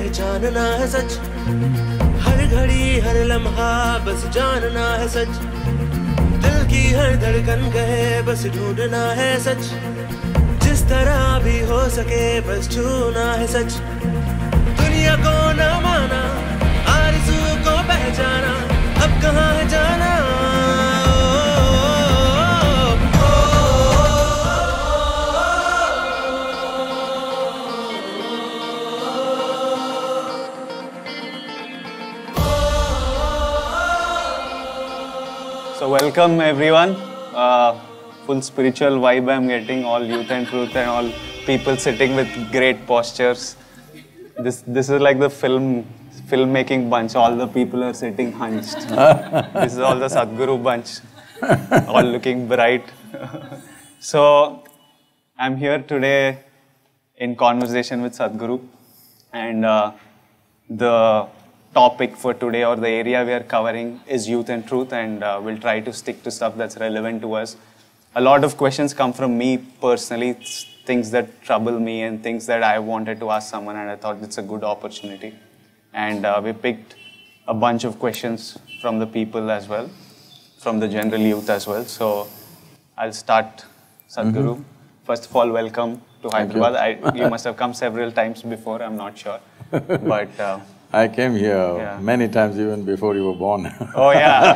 पहचानना है सच, हर घड़ी हर लम्हा बस जानना है सच, दिल की हर धड़कन कहे बस ढूंढना है सच, जिस तरह भी हो सके बस छूना है सच, दुनिया को न माना आरज़ू को पहचाना, अब कहाँ है जाना। So welcome everyone, full spiritual vibe I'm getting, all youth and truth and all people sitting with great postures. This is like the filmmaking bunch, all the people are sitting hunched. This is all the Sadhguru bunch, all looking bright. So I'm here today in conversation with Sadhguru, and the topic for today, or the area we are covering, is youth and truth, and we'll try to stick to stuff that's relevant to us. A lot of questions come from me personally, things that trouble me and things that I wanted to ask someone, and I thought it's a good opportunity. And we picked a bunch of questions from the people as well, from the general youth as well. So I'll start, Sadhguru. First of all, welcome to Hyderabad. You must have come several times before, I'm not sure, but I came here many times even before you were born. Oh yeah.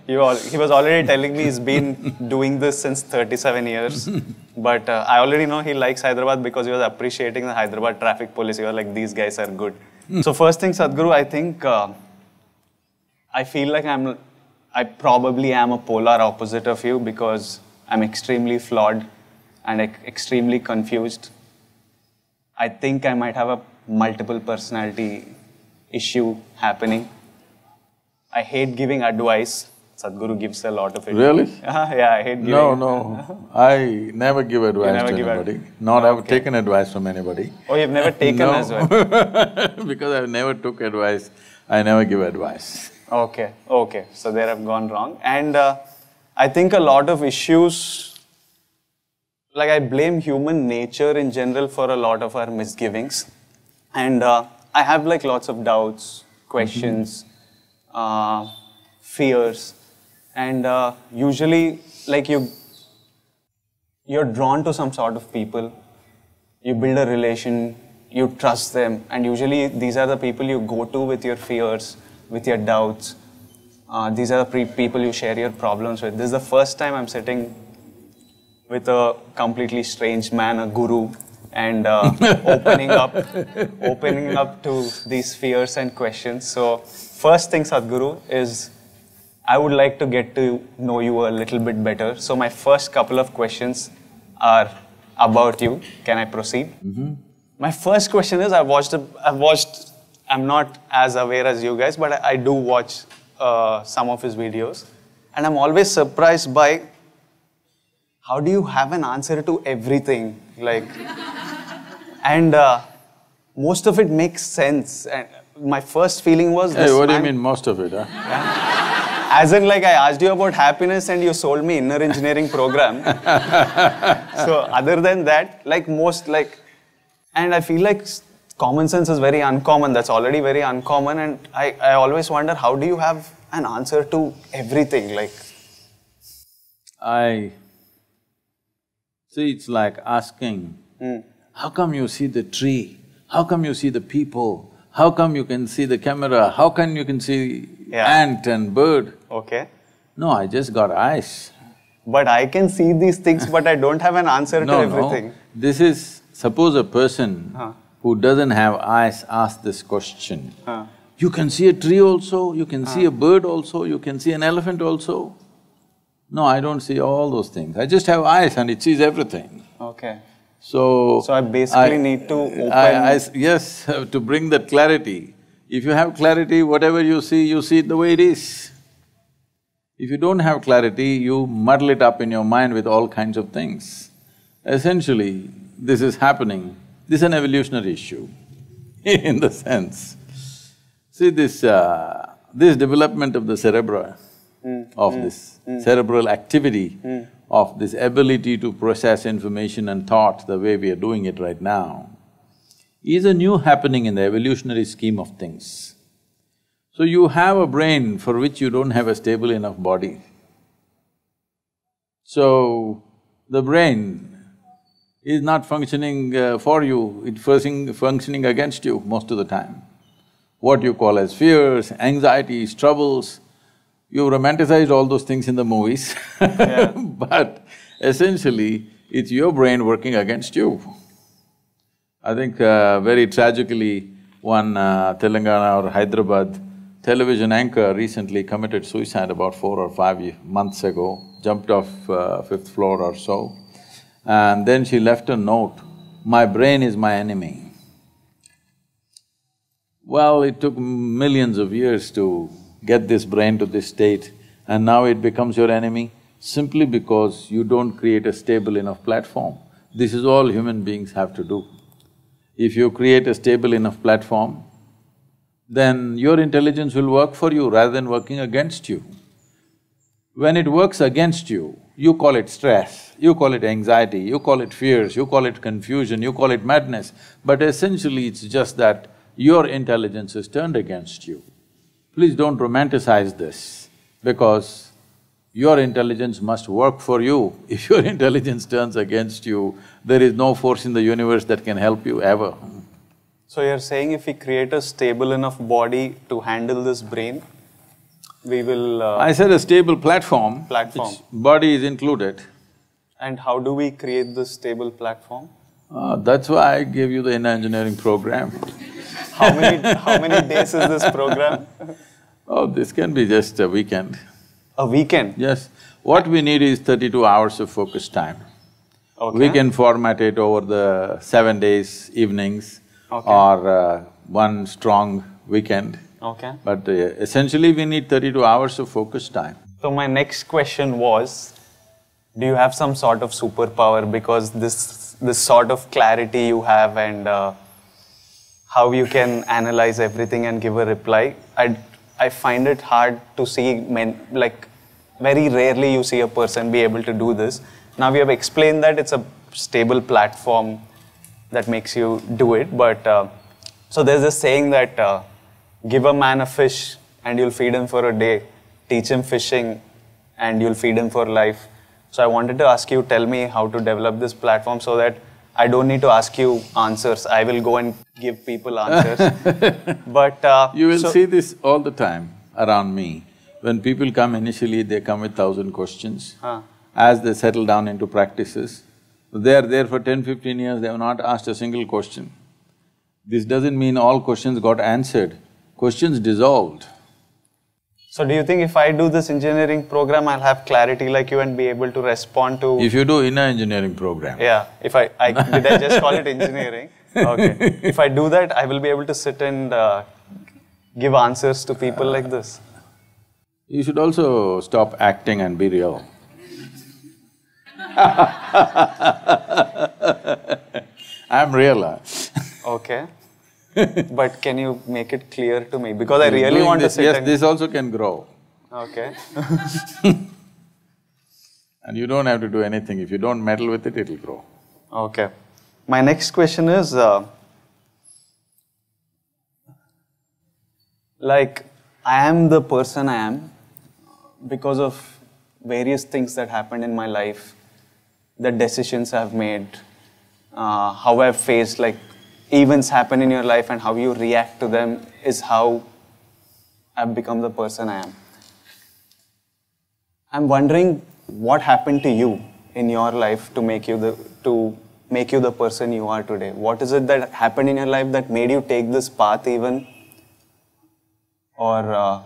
He was already telling me he's been doing this since 37 years. But I already know he likes Hyderabad because he was appreciating the Hyderabad traffic police. He was like, these guys are good. So first thing, Sadhguru, I think I feel like I probably am a polar opposite of you, because I'm extremely flawed and extremely confused. I think I might have a multiple personality issue happening. I hate giving advice. Sadhguru gives a lot of it. Really? Yeah, I hate giving. No. I never give advice to anybody. Not I've taken advice from anybody. Oh, you've never taken as well? Because I've never took advice, I never give advice. Okay. So there I've gone wrong. And I think a lot of issues, like I blame human nature in general for a lot of our misgivings. And I have like lots of doubts, questions, fears, and usually like you're drawn to some sort of people, you build a relation, you trust them, and usually these are the people you go to with your fears, with your doubts. These are the people you share your problems with. This is the first time I'm sitting with a completely strange man, a guru, and opening up to these fears and questions. So first thing, Sadhguru, is I would like to get to know you a little bit better. So my first couple of questions are about you. Can I proceed? My first question is, I'm not as aware as you guys, but I do watch some of his videos, and I'm always surprised by how do you have an answer to everything, like, and most of it makes sense. And my first feling was this. Hey, what do you mean most of it, huh? As in, like, I asked you about happiness and you sold me inner engineering program. So other than that, like and I feel like common sense is very uncommon. That's already very uncommon, and I always wonder, how do you have an answer to everything, like? See, it's like asking, how come you see the tree? How come you see the people? How come you can see the camera? How come you can see ant and bird? Okay. No, I just got eyes. But I can see these things, but I don't have an answer to everything. No, this is… suppose a person who doesn't have eyes asks this question. You can see a tree also, you can see a bird also, you can see an elephant also. No, I don't see all those things. I just have eyes and it sees everything. Okay. So I basically need to open… Yes, to bring that clarity. If you have clarity, whatever you see it the way it is. If you don't have clarity, you muddle it up in your mind with all kinds of things. Essentially, this is happening. This is an evolutionary issue in the sense. See, this development of the cerebra, of this cerebral activity, of this ability to process information and thought the way we are doing it right now, is a new happening in the evolutionary scheme of things. So you have a brain for which you don't have a stable enough body. So the brain is not functioning for you, it's functioning against you most of the time. What you call as fears, anxieties, troubles, you romanticized all those things in the movies Yeah. but essentially, it's your brain working against you. I think very tragically, one Telangana or Hyderabad television anchor recently committed suicide about 4 or 5 months ago, jumped off fifth floor or so. And then she left a note, "My brain is my enemy." Well, it took millions of years to get this brain to this state, and now it becomes your enemy simply because you don't create a stable enough platform. This is all human beings have to do. If you create a stable enough platform, then your intelligence will work for you rather than working against you. When it works against you, you call it stress, you call it anxiety, you call it fears, you call it confusion, you call it madness, but essentially it's just that your intelligence is turned against you. Please don't romanticize this, because your intelligence must work for you. If your intelligence turns against you, there is no force in the universe that can help you ever. So you're saying if we create a stable enough body to handle this brain, we will… I said a stable platform. Platform. Which body is included. And how do we create this stable platform? That's why I gave you the inner engineering program. How many days is this program? Oh, this can be just a weekend. A weekend? Yes. What we need is 32 hours of focus time. Okay. We can format it over the 7 days, evenings, Okay. or one strong weekend. Okay. But essentially we need 32 hours of focus time. So my next question was, do you have some sort of superpower, because this sort of clarity you have and how you can analyze everything and give a reply, I find it hard to see very rarely you see a person be able to do this. Now we have explained that it's a stable platform that makes you do it, but so there's this saying that give a man a fish and you'll feed him for a day, teach him fishing and you'll feed him for life. So I wanted to ask you, tell me how to develop this platform so that I don't need to ask you answers, I will go and give people answers. But… You will see this all the time around me. When people come initially, they come with 1,000 questions. As they settle down into practices, they are there for 10-15 years, they have not asked a single question. This doesn't mean all questions got answered, questions dissolved. So do you think if I do this engineering program, I'll have clarity like you and be able to respond to… If you do inner engineering program. Yeah, if did I just call it engineering? Okay. If I do that, I will be able to sit and give answers to people like this. You should also stop acting and be real. I'm real. Okay. But can you make it clear to me? Because I really want to sit Yes, and… this also can grow. Okay. And you don't have to do anything. If you don't meddle with it, it'll grow. Okay. My next question is, I am the person I am because of various things that happened in my life, the decisions I've made, how I've faced, events happen in your life and how you react to them is how I've become the person I am. I'm wondering what happened to you in your life to make you the person you are today. What is it that happened in your life that made you take this path even? Or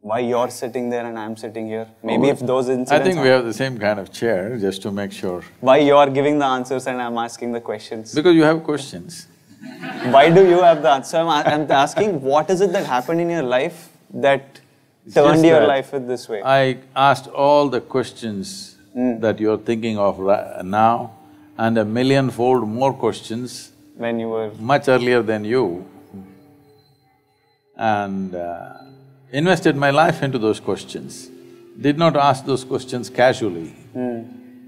why you're sitting there and I'm sitting here? Maybe if those incidents… I think we have the same kind of chair, just to make sure. Why you're giving the answers and I'm asking the questions? Because you have questions. Why do you have the answer? I'm asking, what is it that happened in your life that turned your life in this way? I asked all the questions that you're thinking of now, and a millionfold more questions when you were… much earlier than you, and invested my life into those questions. Did not ask those questions casually.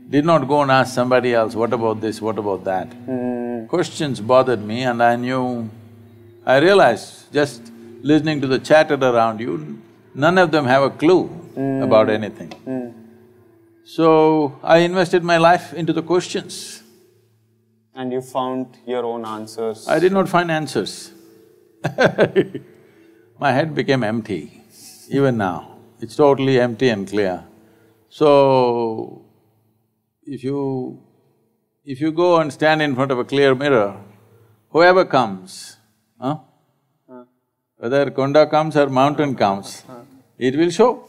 Did not go and ask somebody else, what about this, what about that? Questions bothered me and I realized just listening to the chatter around you, none of them have a clue about anything. So, I invested my life into the questions. And you found your own answers? I did not find answers. My head became empty, even now. It's totally empty and clear. So, if you go and stand in front of a clear mirror, whoever comes, whether Konda comes or mountain comes, it will show.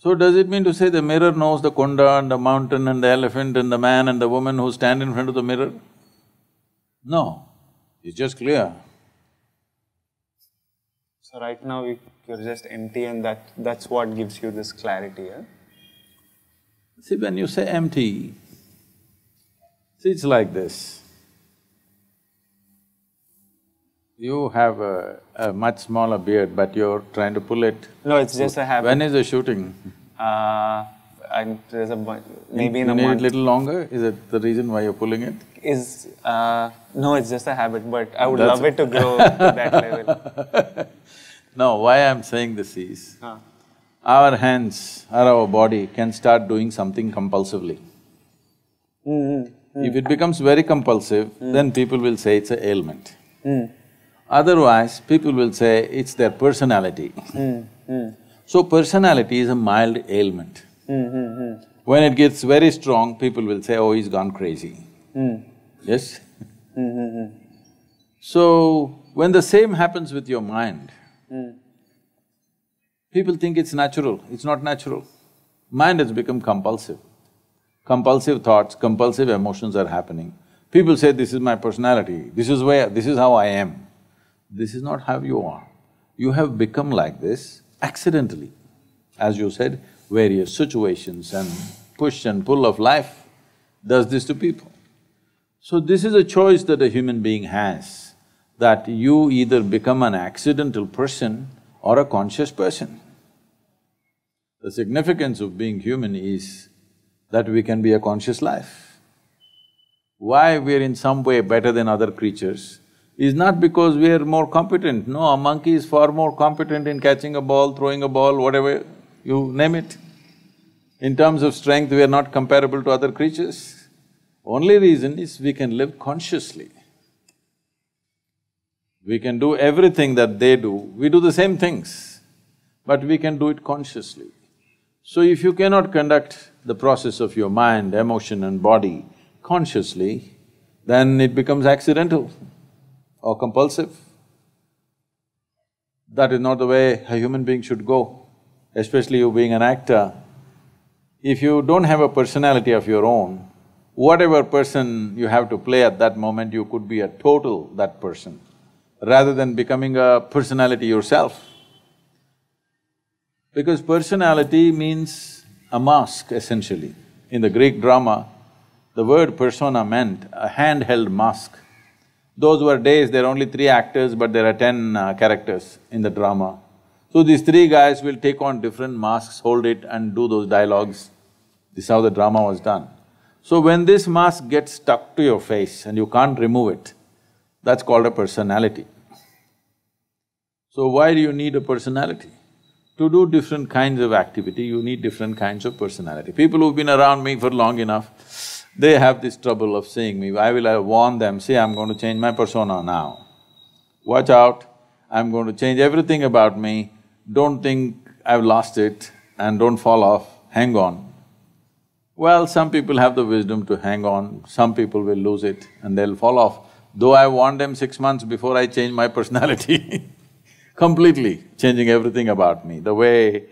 So does it mean to say the mirror knows the Konda and the mountain and the elephant and the man and the woman who stand in front of the mirror? No, it's just clear. So right now you're just empty and that's what gives you this clarity, yeah? See, when you say empty, see, it's like this. You have a much smaller beard, but you're trying to pull it. No, it's just a habit. When is the shooting? There's maybe in a month. You need month. it little longer? Is it the reason why you're pulling it? No, it's just a habit, but I would love it to grow to that level. No, why I'm saying this is, our hands or our body can start doing something compulsively. If it becomes very compulsive, then people will say it's an ailment. Otherwise, people will say it's their personality. So personality is a mild ailment. When it gets very strong, people will say, oh, he's gone crazy. Yes? So, when the same happens with your mind, people think it's natural, it's not natural. Mind has become compulsive. Compulsive thoughts, compulsive emotions are happening. People say, this is my personality, this is how I am. This is not how you are. You have become like this accidentally. As you said, various situations and push and pull of life does this to people. So this is a choice that a human being has, that you either become an accidental person or a conscious person. The significance of being human is that we can be a conscious life. Why we're in some way better than other creatures is not because we're more competent. No, a monkey is far more competent in catching a ball, throwing a ball, whatever, you name it. In terms of strength, we are not comparable to other creatures. Only reason is we can live consciously. We can do everything that they do, we do the same things, but we can do it consciously. So if you cannot conduct the process of your mind, emotion and body consciously, then it becomes accidental or compulsive. That is not the way a human being should go, especially you being an actor. If you don't have a personality of your own, whatever person you have to play at that moment, you could be a total that person, rather than becoming a personality yourself. Because personality means a mask, essentially. In the Greek drama, the word persona meant a handheld mask. Those were days, there are only 3 actors, but there are 10 characters in the drama. So these 3 guys will take on different masks, hold it and do those dialogues. This is how the drama was done. So when this mask gets stuck to your face and you can't remove it, that's called a personality. So why do you need a personality? To do different kinds of activity, you need different kinds of personality. People who've been around me for long enough, they have this trouble of seeing me. I will warn them, see, I'm going to change my persona now. Watch out, I'm going to change everything about me, don't think I've lost it and don't fall off, hang on. Well, some people have the wisdom to hang on, some people will lose it and they'll fall off. Though I warned them 6 months before I changed my personality completely changing everything about me, the way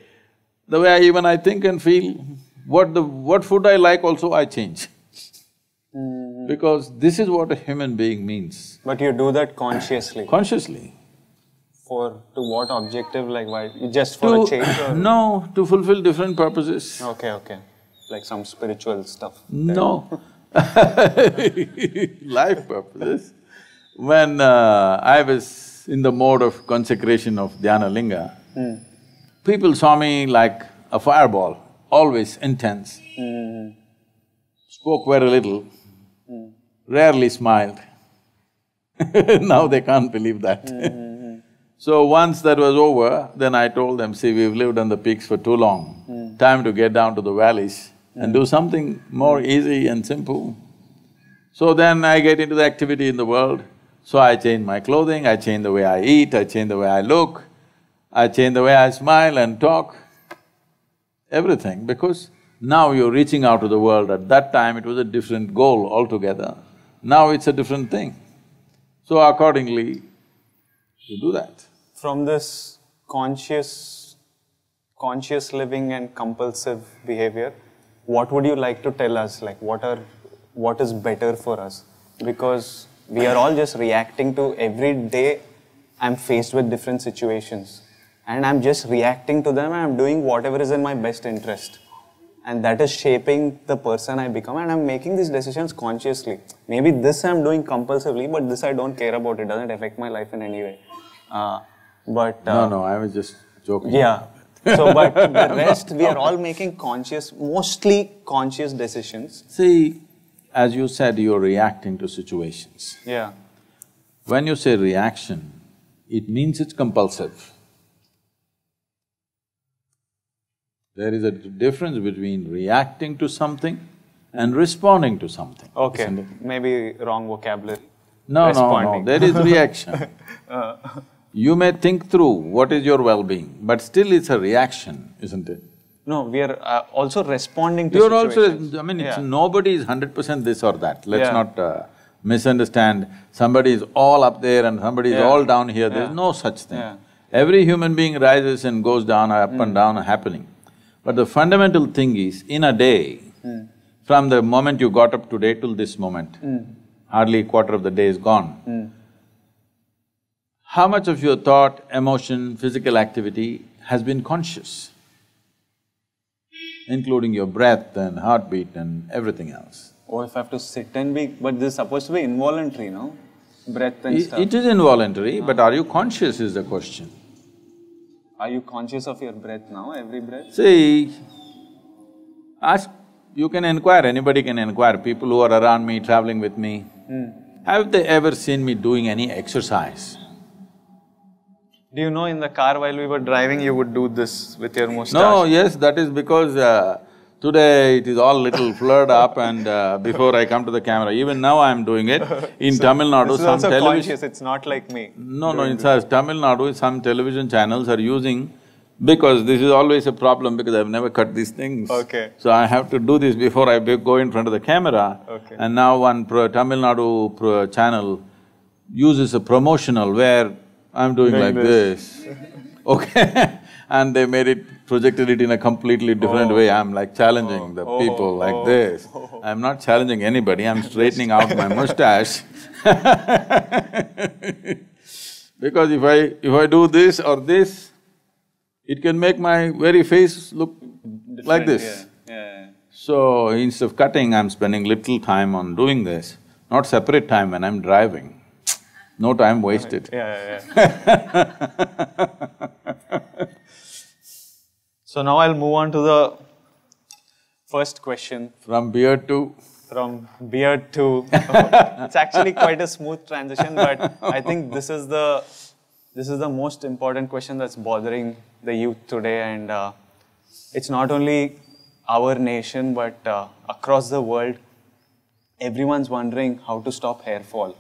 I think and feel, what food I like also I change. Because this is what a human being means. But you do that consciously? Consciously. To what objective, like why? Just for a change or? No, to fulfill different purposes. Okay. Like some spiritual stuff? No. Life purposes. When I was in the mode of consecration of Dhyana Linga, people saw me like a fireball, always intense, spoke very little, rarely smiled. Now they can't believe that. So once that was over, then I told them, see, we've lived on the peaks for too long. Time to get down to the valleys and do something more easy and simple. So then I get into the activity in the world. So I change my clothing, I change the way I eat, I change the way I look, I change the way I smile and talk, everything, because now you're reaching out to the world. At that time, it was a different goal altogether. Now it's a different thing. So accordingly, you do that. From this conscious living and compulsive behavior, what would you like to tell us? Like, what is better for us? Because we are all just reacting to every day. I'm faced with different situations and I'm just reacting to them and I'm doing whatever is in my best interest. And that is shaping the person I become, and I'm making these decisions consciously. Maybe this I'm doing compulsively, but this I don't care about. It doesn't affect my life in any way. No, I was just joking. Yeah. So, but the rest, we are all making mostly conscious decisions. See, as you said, you're reacting to situations. Yeah. When you say reaction, it means it's compulsive. There is a difference between reacting to something and responding to something. Okay, maybe wrong vocabulary. No, there is reaction. You may think through what is your well-being, but still it's a reaction, isn't it? No, we are also responding to You're situations. also… I mean, nobody is 100% this or that. Let's not misunderstand. Somebody is all up there and somebody is all down here. There's no such thing. Every human being rises and goes down, up and down, happening. But the fundamental thing is, in a day, from the moment you got up today till this moment, hardly a quarter of the day is gone. How much of your thought, emotion, physical activity has been conscious? Including your breath and heartbeat and everything else. Oh, if I have to sit and be… But this is supposed to be involuntary, no? Breath and stuff. It is involuntary, but are you conscious is the question. Are you conscious of your breath now, every breath? See, you can inquire, anybody can inquire, people who are around me, traveling with me. Have they ever seen me doing any exercise? Do you know in the car while we were driving, you would do this with your moustache? No, yes, that is because today it is all little flared up and before I come to the camera, even now I am doing it. In Tamil Nadu, some television… This is also conscious, it's not like me. No, in Tamil Nadu, some television channels are using… Because this is always a problem because I've never cut these things. Okay. So I have to do this before I go in front of the camera. Okay. And now one Tamil Nadu channel uses a promotional where I'm doing like this. Okay. And they made it, projected it in a completely different way. I'm like challenging the people like this. I'm not challenging anybody, I'm straightening out my mustache. Because if I do this or this, it can make my very face look different, like this. So instead of cutting, I'm spending little time on doing this, not separate time when I'm driving. No time wasted. So now I'll move on to the first question. From beard to… From beard to… It's actually quite a smooth transition, but I think this is the most important question that's bothering the youth today, and it's not only our nation but across the world. Everyone's wondering how to stop hair fall.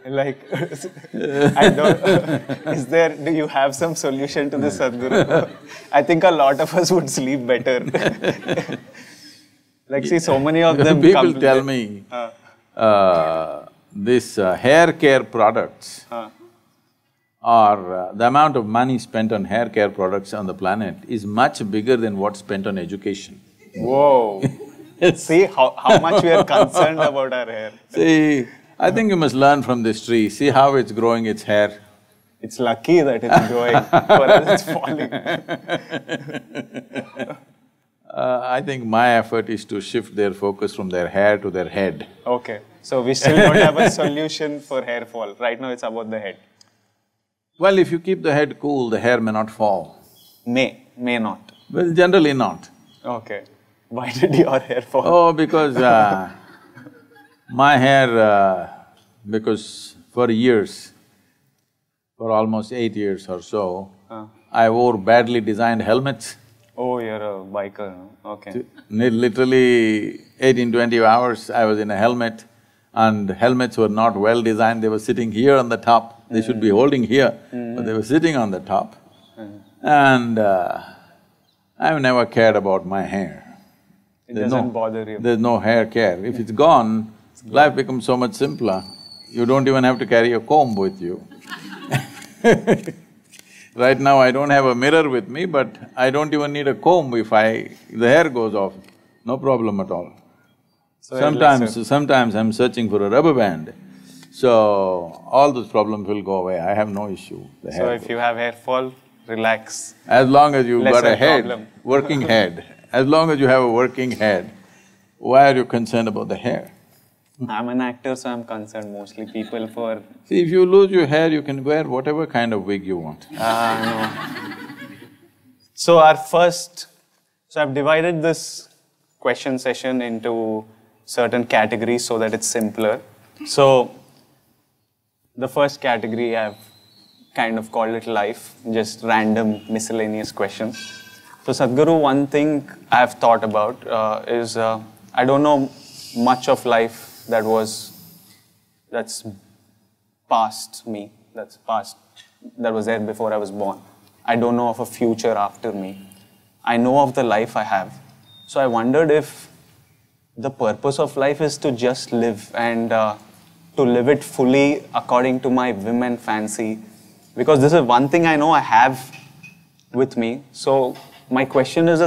Like, I don't… do you have some solution to this, Sadhguru? I think a lot of us would sleep better. Like, see, so many of them… People tell me, these hair care products or the amount of money spent on hair care products on the planet is much bigger than what's spent on education. Whoa! See how much we are concerned about our hair. See, I think you must learn from this tree, see how it's growing its hair. It's lucky that it's growing, for us it's falling. I think my effort is to shift their focus from their hair to their head. Okay, so we still don't have a solution for hair fall. Right now it's about the head. Well, if you keep the head cool, the hair may not fall. May not. Well, generally not. Okay. Why did your hair fall? Oh, because my hair, because for years, for almost 8 years or so, I wore badly designed helmets. Oh, you're a biker, no? Okay. Literally 18-20 hours I was in a helmet, and helmets were not well designed, they were sitting here on the top. They should be holding here, but they were sitting on the top. And I've never cared about my hair. It doesn't bother you? There's no hair care. If it's gone, life becomes so much simpler. You don't even have to carry a comb with you. Right now I don't have a mirror with me, but I don't even need a comb if the hair goes off, no problem at all. So Sometimes I'm searching for a rubber band, so all those problems will go away, I have no issue. So if you have hair fall, relax. As long as you've got a head, problem. working head, as long as you have a working head, why are you concerned about the hair? I'm an actor, so I'm concerned mostly people for… See, if you lose your hair, you can wear whatever kind of wig you want. No. So I've divided this question session into certain categories so that it's simpler. So, the first category I've kind of called it life, just random miscellaneous questions. So Sadhguru, one thing I've thought about is I don't know much of life that's past me, that was there before I was born. I don't know of a future after me. I know of the life I have. So I wondered if the purpose of life is to just live and to live it fully according to my whim and fancy. Because this is one thing I know I have with me. So my question is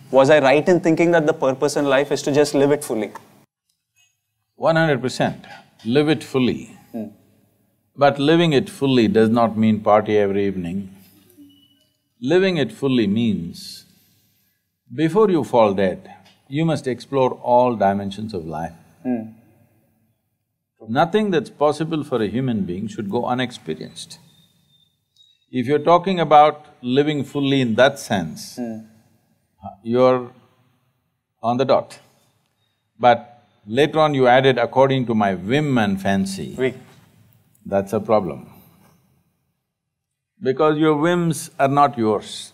was I right in thinking that the purpose in life is to just live it fully? 100%, live it fully. But living it fully does not mean party every evening. Living it fully means, before you fall dead, you must explore all dimensions of life. Nothing that's possible for a human being should go unexperienced. If you're talking about living fully in that sense, you're on the dot. But later on you added according to my whim and fancy. That's a problem. Because your whims are not yours,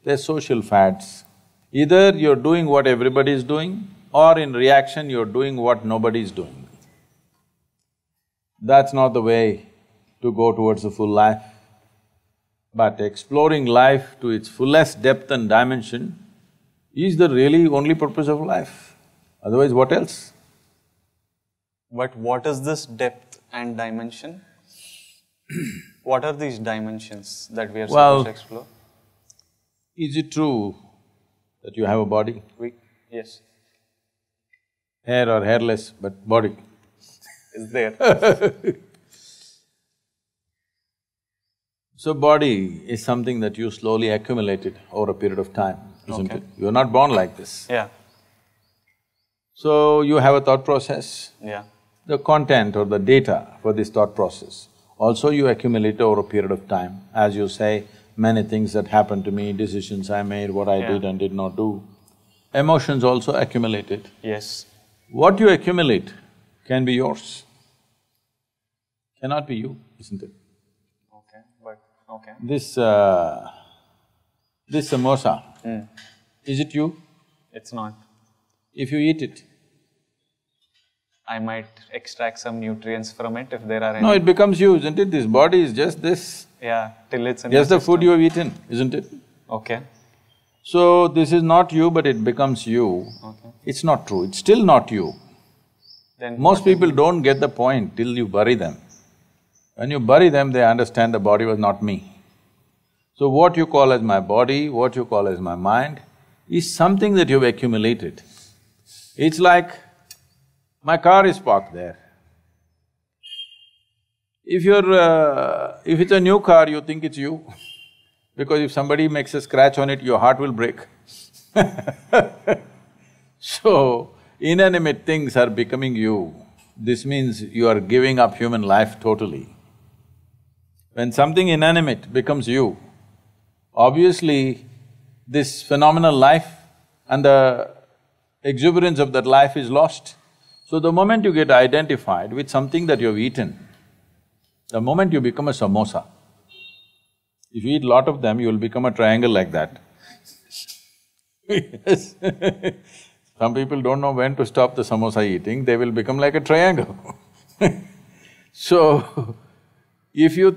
they're social fads. Either you're doing what everybody is doing, or in reaction you're doing what nobody is doing. That's not the way to go towards a full life. But exploring life to its fullest depth and dimension is the really only purpose of life. Otherwise, what else? But what is this depth and dimension? What are these dimensions that we are supposed to explore? Is it true that you have a body? Yes. Hair or hairless, but body. Is there. So body is something that you slowly accumulated over a period of time, isn't Okay. it? You're not born like this. Yeah. So you have a thought process. Yeah. The content or the data for this thought process, also you accumulate over a period of time. As you say, many things that happened to me, decisions I made, what I did and did not do. Emotions also accumulated. Yes. What you accumulate can be yours, cannot be you, isn't it? Okay. This samosa, is it you? It's not. If you eat it, I might extract some nutrients from it if there are any. no, it becomes you, isn't it? This body is just this. Yeah, till it's in Just my the food system. you have eaten, isn't it? Okay. So, this is not you, but it becomes you. Okay. It's not true, it's still not you. Then Most people don't get the point till you bury them. When you bury them, they understand the body was not me. So what you call as my body, what you call as my mind, is something that you've accumulated. It's like, my car is parked there. If it's a new car, you think it's you, because if somebody makes a scratch on it, your heart will break. So, inanimate things are becoming you. This means you are giving up human life totally. When something inanimate becomes you, obviously this phenomenal life and the exuberance of that life is lost. So the moment you get identified with something that you've eaten, the moment you become a samosa, if you eat lot of them, you'll become a triangle like that. Yes. Some people don't know when to stop the samosa eating, they will become like a triangle. So, if you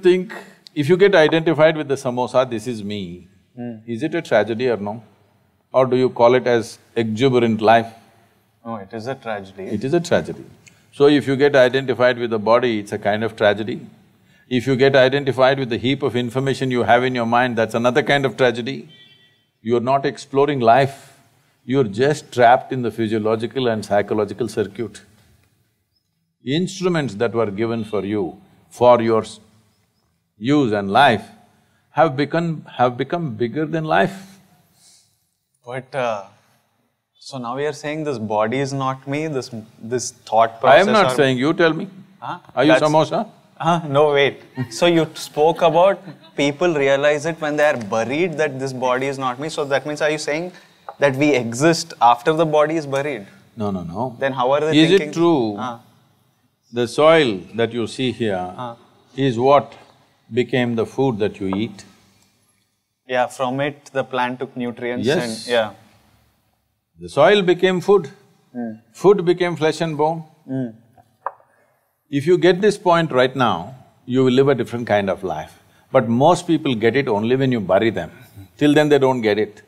get identified with the samosa, this is me, is it a tragedy or no? Or do you call it as exuberant life? No, it is a tragedy. It is a tragedy. So if you get identified with the body, it's a kind of tragedy. If you get identified with the heap of information you have in your mind, that's another kind of tragedy. You're not exploring life, you're just trapped in the physiological and psychological circuit. Instruments that were given for you, for your use and life, have become bigger than life. But so now we are saying this body is not me, this thought I process… am not saying, you tell me. Huh? Are you samosa? No, wait. So you spoke about people realize it when they are buried that this body is not me. So that means, are you saying that we exist after the body is buried? No, no, no. Then how are they Is thinking… it true the soil that you see here is what became the food that you eat? Yeah, from it the plant took nutrients Yes. and… yeah. The soil became food. Food became flesh and bone. If you get this point right now, you will live a different kind of life. But most people get it only when you bury them. Till then they don't get it.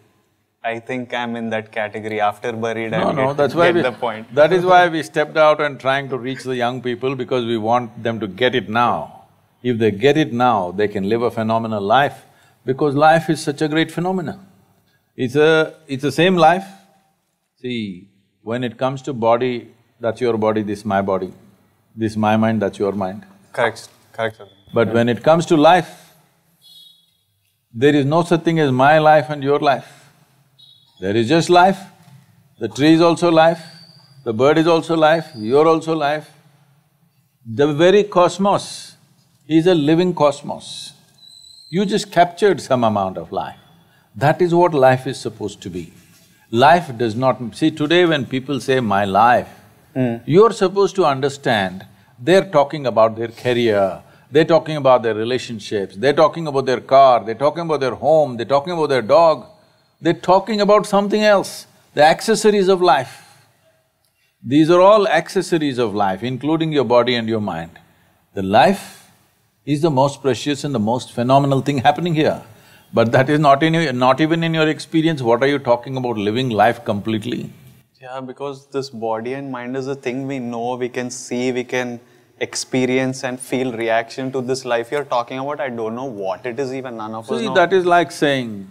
I think I'm in that category. After buried, No, that's why get the point. That is why we stepped out and trying to reach the young people, because we want them to get it now. If they get it now, they can live a phenomenal life, because life is such a great phenomenon. It's the same life. See, when it comes to body, that's your body, this is my body. This is my mind, that's your mind. Correct, correct. But when it comes to life, there is no such thing as my life and your life. There is just life. The tree is also life, the bird is also life, you're also life. The very cosmos is a living cosmos. You just captured some amount of life. That is what life is supposed to be. Life does not… See, today when people say, my life, you're supposed to understand, they're talking about their career, they're talking about their relationships, they're talking about their car, they're talking about their home, they're talking about their dog, they're talking about something else, the accessories of life. These are all accessories of life, including your body and your mind. The life is the most precious and the most phenomenal thing happening here. But that is not even in your experience. What are you talking about living life completely? Yeah, because this body and mind is a thing we know, we can see, we can experience and feel reaction to this life you're talking about. I don't know what it is even, none of us know. See, that is like saying,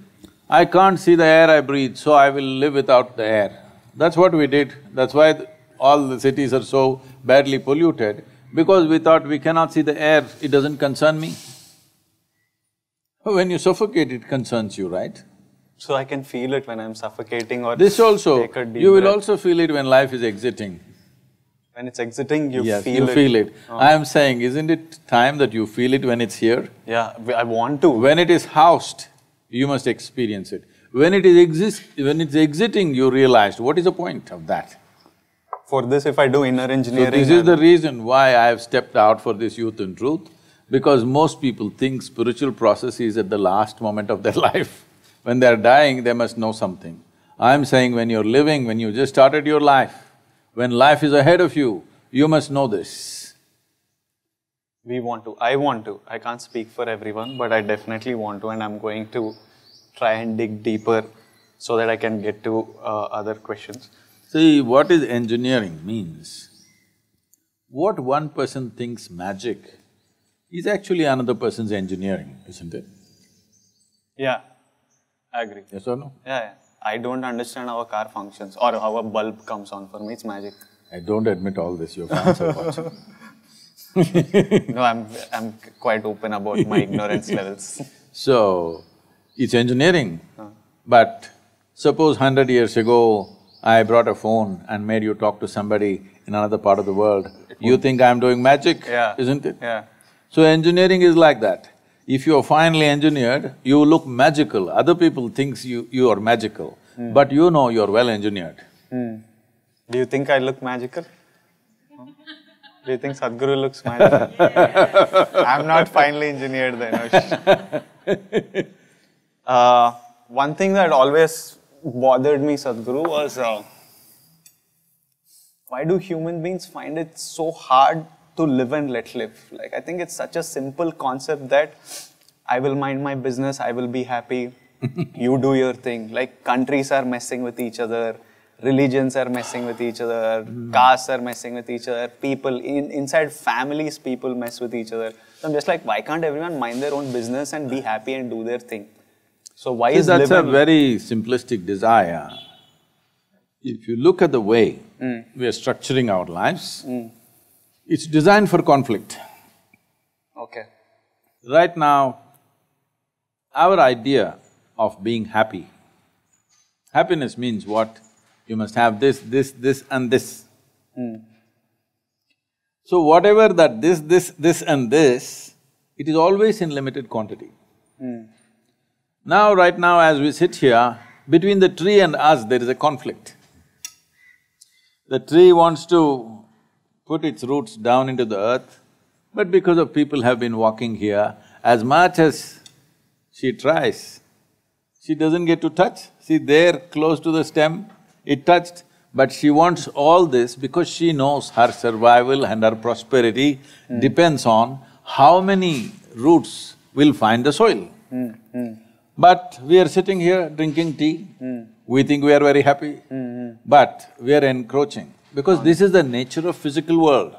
I can't see the air I breathe, so I will live without the air. That's what we did. That's why all the cities are so badly polluted, because we thought we cannot see the air, it doesn't concern me. When you suffocate, it concerns you, right? So I can feel it when I'm suffocating or… This also, take a deep you will breath. also feel it when life is exiting. When it's exiting, you Yes, feel you it. feel it. I am saying, isn't it time that you feel it when it's here? Yeah, I want to. When it is housed, you must experience it. When it's exiting, you realized, what is the point of that? For this, if I do inner So engineering… this is the reason why I have stepped out for this Youth and Truth, because most people think spiritual process is at the last moment of their life. When they're dying, they must know something. I'm saying when you're living, when you just started your life, when life is ahead of you, you must know this. We want to, I want to. I can't speak for everyone, but I definitely want to, and I'm going to try and dig deeper so that I can get to other questions. See, what is engineering means, what one person thinks magic is actually another person's engineering, isn't it? Yeah, I agree. Yes or no? Yeah. I don't understand how a car functions or how a bulb comes on. For me, it's magic. I don't admit all this, your fans are watching. No, I'm quite open about my ignorance levels. So, it's engineering, but suppose 100 years ago, I brought a phone and made you talk to somebody in another part of the world, you think I'm doing magic, isn't it? Yeah. So engineering is like that. If you're finely engineered, you look magical, other people thinks you are magical. but you know you're well engineered. Do you think I look magical? Do you think Sadhguru looks magical? I'm not finely engineered then. One thing that always bothered me, Sadhguru, was why do human beings find it so hard to live and let live? Like, I think it's such a simple concept that I will mind my business, I will be happy, you do your thing. Like, countries are messing with each other, religions are messing with each other, castes are messing with each other, people, inside families, people mess with each other. So I'm just like, why can't everyone mind their own business and be happy and do their thing? So why is that's living… a very simplistic desire. If you look at the way we are structuring our lives, it's designed for conflict. Okay. Right now, our idea of being happy, happiness means what? You must have this, this and this. So whatever that this and this, it is always in limited quantity. Now, right now as we sit here, between the tree and us there is a conflict. The tree wants to put its roots down into the earth, but because of people have been walking here, as much as she tries, she doesn't get to touch. See, there, close to the stem, it touched, but she wants all this because she knows her survival and her prosperity depends on how many roots will find the soil. But we are sitting here drinking tea, we think we are very happy, but we are encroaching because this is the nature of physical world.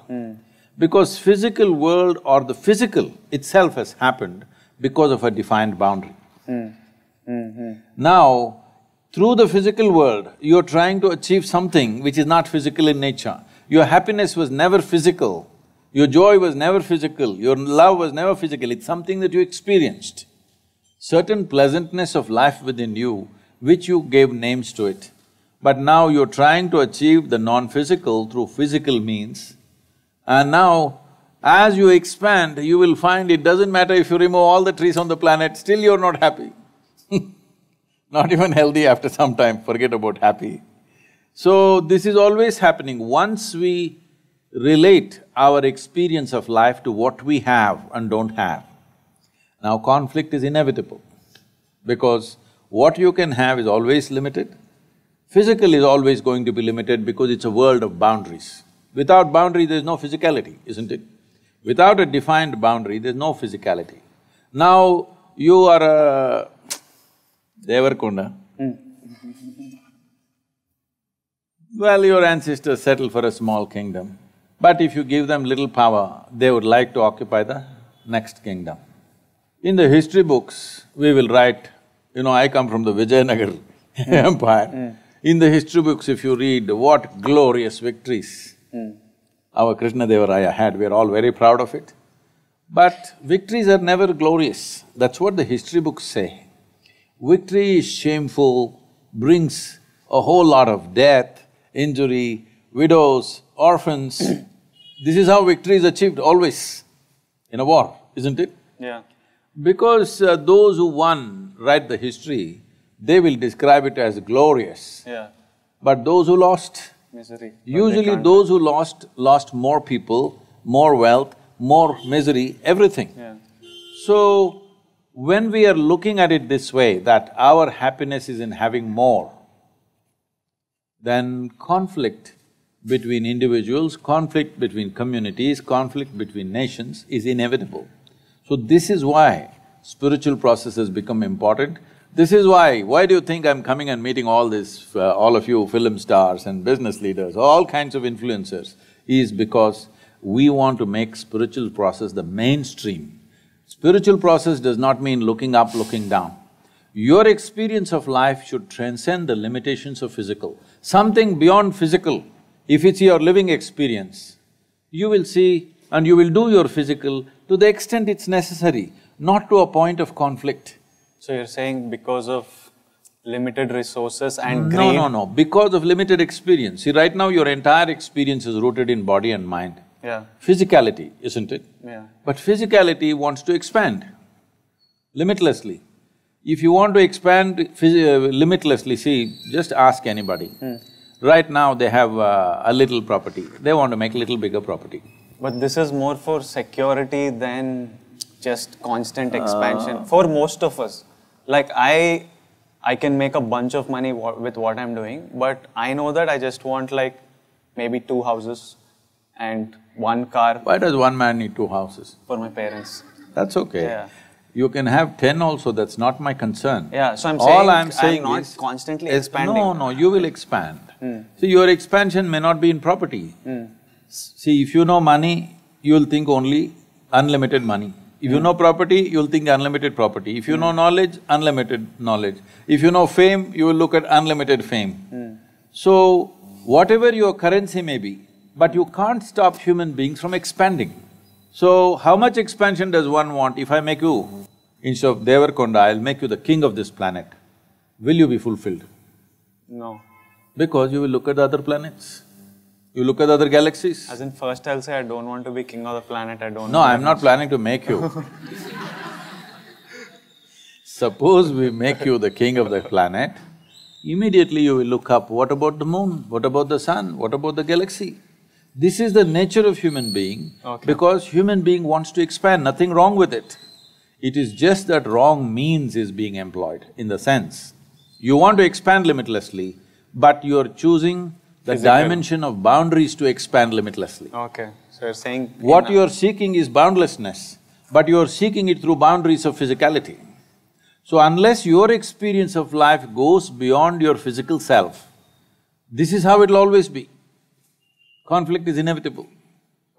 Because physical world or the physical itself has happened because of a defined boundary. Now, through the physical world, you're trying to achieve something which is not physical in nature. Your happiness was never physical, your joy was never physical, your love was never physical, it's something that you experienced. Certain pleasantness of life within you, which you gave names to it. But now you're trying to achieve the non-physical through physical means, and now as you expand, you will find it doesn't matter if you remove all the trees on the planet, still you're not happy. Not even healthy after some time, forget about happy. So this is always happening. Once we relate our experience of life to what we have and don't have, now conflict is inevitable because what you can have is always limited. Physical is always going to be limited because it's a world of boundaries. Without boundary, there's no physicality, isn't it? Without a defined boundary, there's no physicality. Now, you are a Deverakonda. Well, your ancestors settled for a small kingdom, but if you give them little power, they would like to occupy the next kingdom. In the history books, we will write, I come from the Vijayanagar empire. In the history books, if you read what glorious victories our Krishna-Devaraya had, we are all very proud of it. But victories are never glorious, that's what the history books say. Victory is shameful, brings a whole lot of death, injury, widows, orphans. This is how victory is achieved always in a war, isn't it? Yeah. Because those who won write the history, they will describe it as glorious. Yeah. But those who lost, Misery. usually those who lost more people, more wealth, more misery, everything. Yeah. So, when we are looking at it this way, that our happiness is in having more, then conflict between individuals, conflict between communities, conflict between nations is inevitable. So this is why spiritual processes become important. This is why do you think I'm coming and meeting all this, all of you film stars and business leaders, all kinds of influencers, is because we want to make spiritual process the mainstream. Spiritual process does not mean looking up, looking down. Your experience of life should transcend the limitations of physical. Something beyond physical, if it's your living experience, you will see and you will do your physical to the extent it's necessary, not to a point of conflict. So you're saying because of limited resources and greed… No, because of limited experience. See, right now your entire experience is rooted in body and mind. Yeah. Physicality, isn't it? Yeah. But physicality wants to expand limitlessly. If you want to expand limitlessly, see, just ask anybody. Right now they have a little property, they want to make little bigger property. But this is more for security than just constant expansion for most of us. Like I can make a bunch of money with what I'm doing, but I know that I just want like maybe 2 houses and 1 car. Why does one man need 2 houses? For my parents. That's okay. Yeah. You can have 10 also, that's not my concern. Yeah, so All I'm saying I'm not is, constantly expanding. No, you will expand. See, your expansion may not be in property. See, if you know money, you'll think only unlimited money. If you know property, you'll think unlimited property. If you know knowledge, unlimited knowledge. If you know fame, you will look at unlimited fame. So, whatever your currency may be, but you can't stop human beings from expanding. So, how much expansion does one want? If I make you, instead of Deverakonda, I'll make you the king of this planet, will you be fulfilled? No. Because you will look at the other planets, you look at the other galaxies. As in first I'll say I don't want to be king of the planet, I don't… No, I'm not planning to make you. Suppose we make you the king of the planet, immediately you will look up, what about the moon? What about the sun? What about the galaxy? This is the nature of human being, because human being wants to expand, nothing wrong with it. It is just that wrong means is being employed, in the sense, you want to expand limitlessly, but you're choosing the dimension of boundaries to expand limitlessly. Okay, so you're saying… What you're seeking is boundlessness, but you're seeking it through boundaries of physicality. So unless your experience of life goes beyond your physical self, this is how it'll always be. Conflict is inevitable.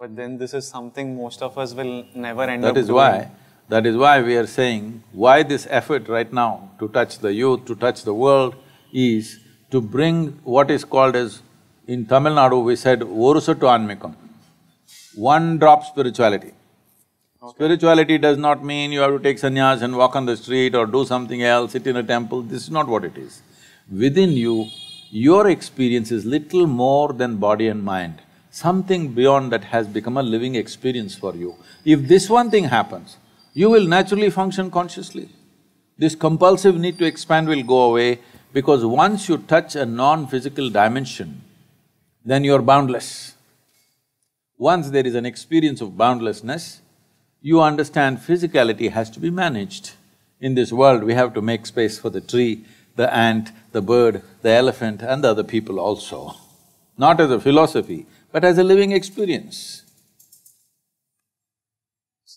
But then this is something most of us will never end up doing. That is why we are saying, why this effort right now to touch the youth, to touch the world, is to bring what is called as, in Tamil Nadu we said, Orusattu Anmikam, 1 drop spirituality. Spirituality does not mean you have to take sannyas and walk on the street or do something else, sit in a temple, this is not what it is. Within you, your experience is little more than body and mind. Something beyond that has become a living experience for you. If this one thing happens, you will naturally function consciously. This compulsive need to expand will go away, because once you touch a non-physical dimension, then you're boundless. Once there is an experience of boundlessness, you understand physicality has to be managed. In this world, we have to make space for the tree, the ant, the bird, the elephant and the other people also. Not as a philosophy, but as a living experience.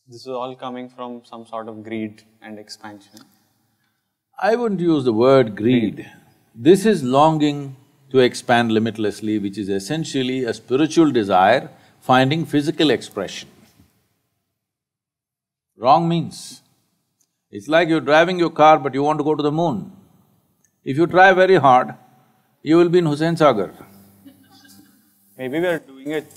This is all coming from some sort of greed and expansion. I wouldn't use the word greed. This is longing to expand limitlessly, which is essentially a spiritual desire finding physical expression. Wrong means, it's like you're driving your car but you want to go to the moon. If you try very hard, you will be in Hussain Sagar. Maybe we are doing it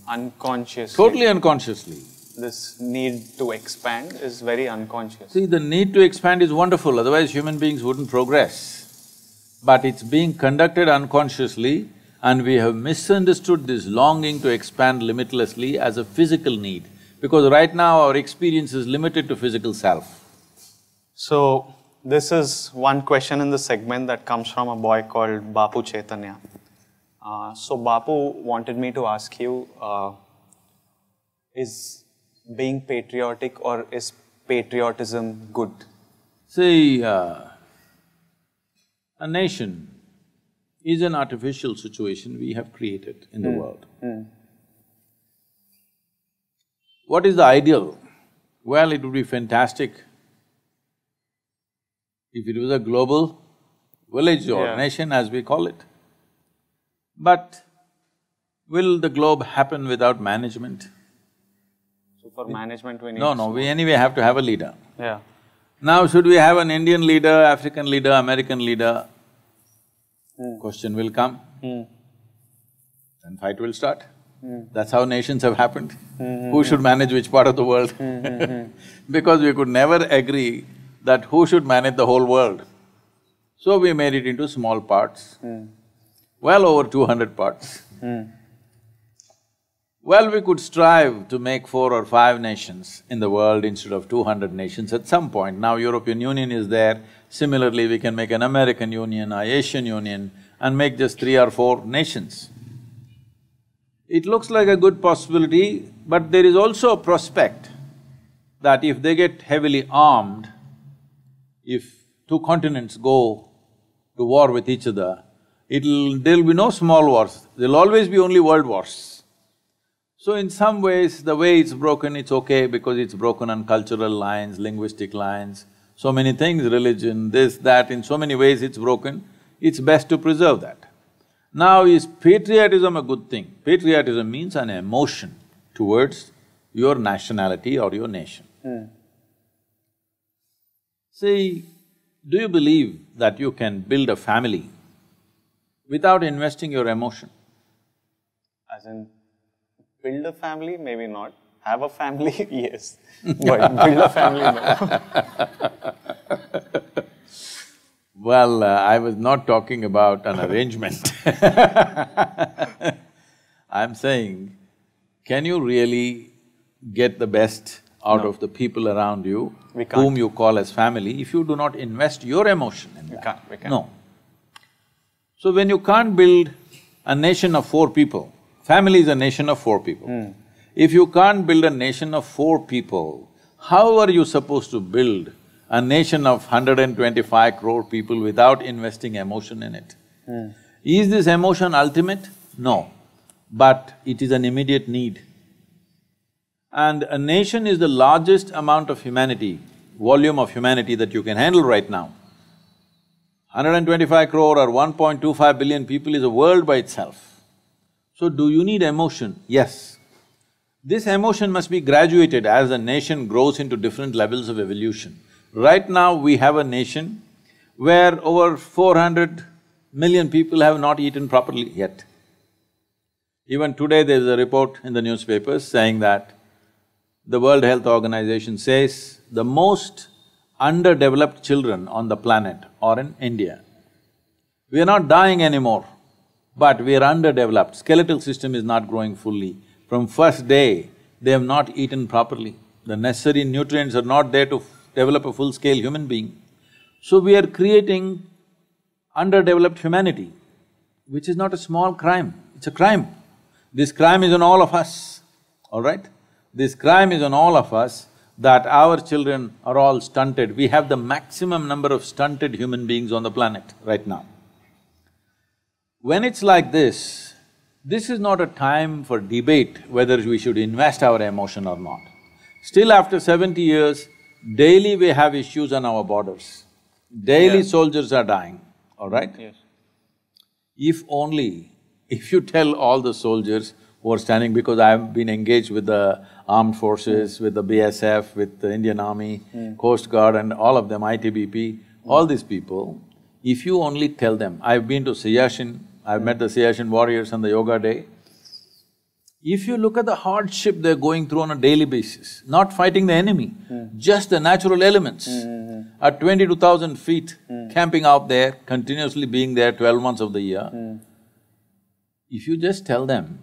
unconsciously. Totally unconsciously. This need to expand is very unconscious. See, the need to expand is wonderful, otherwise human beings wouldn't progress. But it's being conducted unconsciously and we have misunderstood this longing to expand limitlessly as a physical need, because right now our experience is limited to physical self. So, this is one question in the segment that comes from a boy called Bapu Chaitanya. So Bapu wanted me to ask you, is being patriotic or is patriotism good? See, a nation is an artificial situation we have created in the world. What is the ideal? Well, it would be fantastic if it was a global village or nation, as we call it. But will the globe happen without management? So for management we need… No, we anyway have to have a leader. Yeah. Now, should we have an Indian leader, African leader, American leader? Question will come. Then fight will start. That's how nations have happened. Who should manage which part of the world? Because we could never agree that who should manage the whole world. So we made it into small parts, well over 200 parts. Well, we could strive to make 4 or 5 nations in the world instead of 200 nations at some point. Now European Union is there, Similarly, we can make an American Union, or Asian Union, and make just 3 or 4 nations. It looks like a good possibility, but there is also a prospect that if they get heavily armed, if 2 continents go to war with each other, there'll be no small wars, there'll always be only world wars. So in some ways, the way it's broken, it's okay because it's broken on cultural lines, linguistic lines, so many things, religion, this, that, in so many ways it's broken, it's best to preserve that. Now, is patriotism a good thing? Patriotism means an emotion towards your nationality or your nation. See, do you believe that you can build a family without investing your emotion? As in, build a family, maybe not. Have a family, yes. But build a family, no. Well, I was not talking about an arrangement. I'm saying, can you really get the best out of the people around you, whom you call as family, if you do not invest your emotion in that? We can't. No. So when you can't build a nation of 4 people, family is a nation of 4 people. If you can't build a nation of 4 people, how are you supposed to build a nation of 125 crore people without investing emotion in it? Is this emotion ultimate? No, but it is an immediate need. And a nation is the largest amount of humanity, volume of humanity that you can handle right now. 125 crore or 1.25 billion people is a world by itself. So do you need emotion? Yes. This emotion must be graduated as a nation grows into different levels of evolution. Right now, we have a nation where over 400 million people have not eaten properly yet. Even today there's a report in the newspapers saying that the World Health Organization says the most underdeveloped children on the planet are in India. We are not dying anymore, but we are underdeveloped. Skeletal system is not growing fully. From first day, they have not eaten properly. The necessary nutrients are not there to develop a full-scale human being. So we are creating underdeveloped humanity, which is not a small crime, it's a crime. This crime is on all of us, all right? This crime is on all of us that our children are all stunted. We have the maximum number of stunted human beings on the planet right now. When it's like this is not a time for debate whether we should invest our emotion or not. Still after 70 years, daily we have issues on our borders. Daily soldiers are dying, all right? Yes. If you tell all the soldiers who are standing, because I've been engaged with the armed forces, with the BSF, with the Indian Army, Coast Guard and all of them, ITBP, all these people, if you only tell them, I've been to Siachen, I've met the Siachen warriors on the yoga day, if you look at the hardship they're going through on a daily basis, not fighting the enemy, just the natural elements, at 22,000 feet, camping out there, continuously being there 12 months of the year, if you just tell them,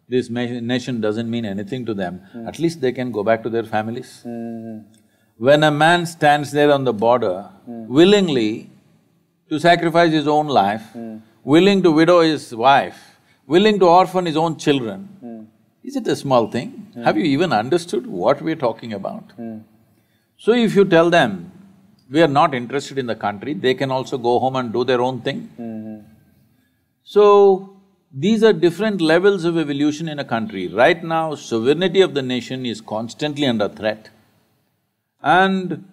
this nation doesn't mean anything to them, at least they can go back to their families. When a man stands there on the border, willingly to sacrifice his own life, willing to widow his wife, willing to orphan his own children, is it a small thing? Have you even understood what we're talking about? So if you tell them, we are not interested in the country, they can also go home and do their own thing. So, these are different levels of evolution in a country. Right now, sovereignty of the nation is constantly under threat. And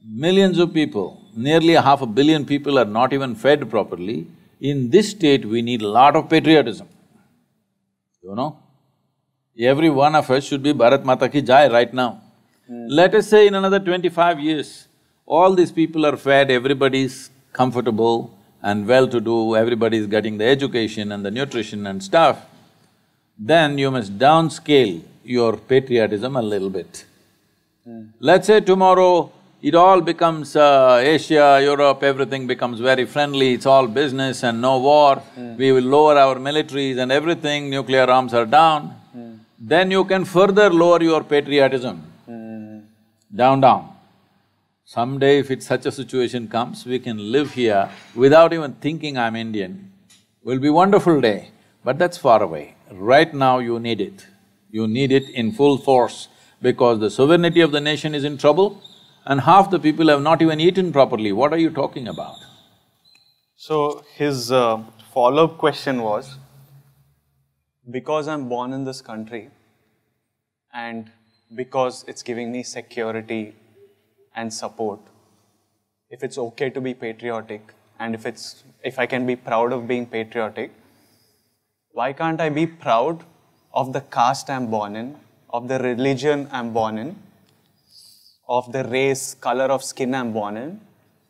millions of people, nearly 500 million people are not even fed properly. In this state, we need a lot of patriotism, you know? Every one of us should be Bharat Mata ki Jai right now. Let us say in another 25 years, all these people are fed, everybody's comfortable and well-to-do, everybody is getting the education and the nutrition and stuff, then you must downscale your patriotism a little bit. Let's say tomorrow it all becomes Asia, Europe, everything becomes very friendly, it's all business and no war, we will lower our militaries and everything, nuclear arms are down, then you can further lower your patriotism, down. Someday if such a situation comes, we can live here without even thinking I'm Indian. Will be wonderful day, but that's far away. Right now you need it. You need it in full force because the sovereignty of the nation is in trouble and half the people have not even eaten properly. What are you talking about? So his follow-up question was, because I'm born in this country and because it's giving me security and support, if it's okay to be patriotic and if I can be proud of being patriotic, why can't I be proud of the caste I'm born in, of the religion I'm born in, of the race, color of skin I'm born in,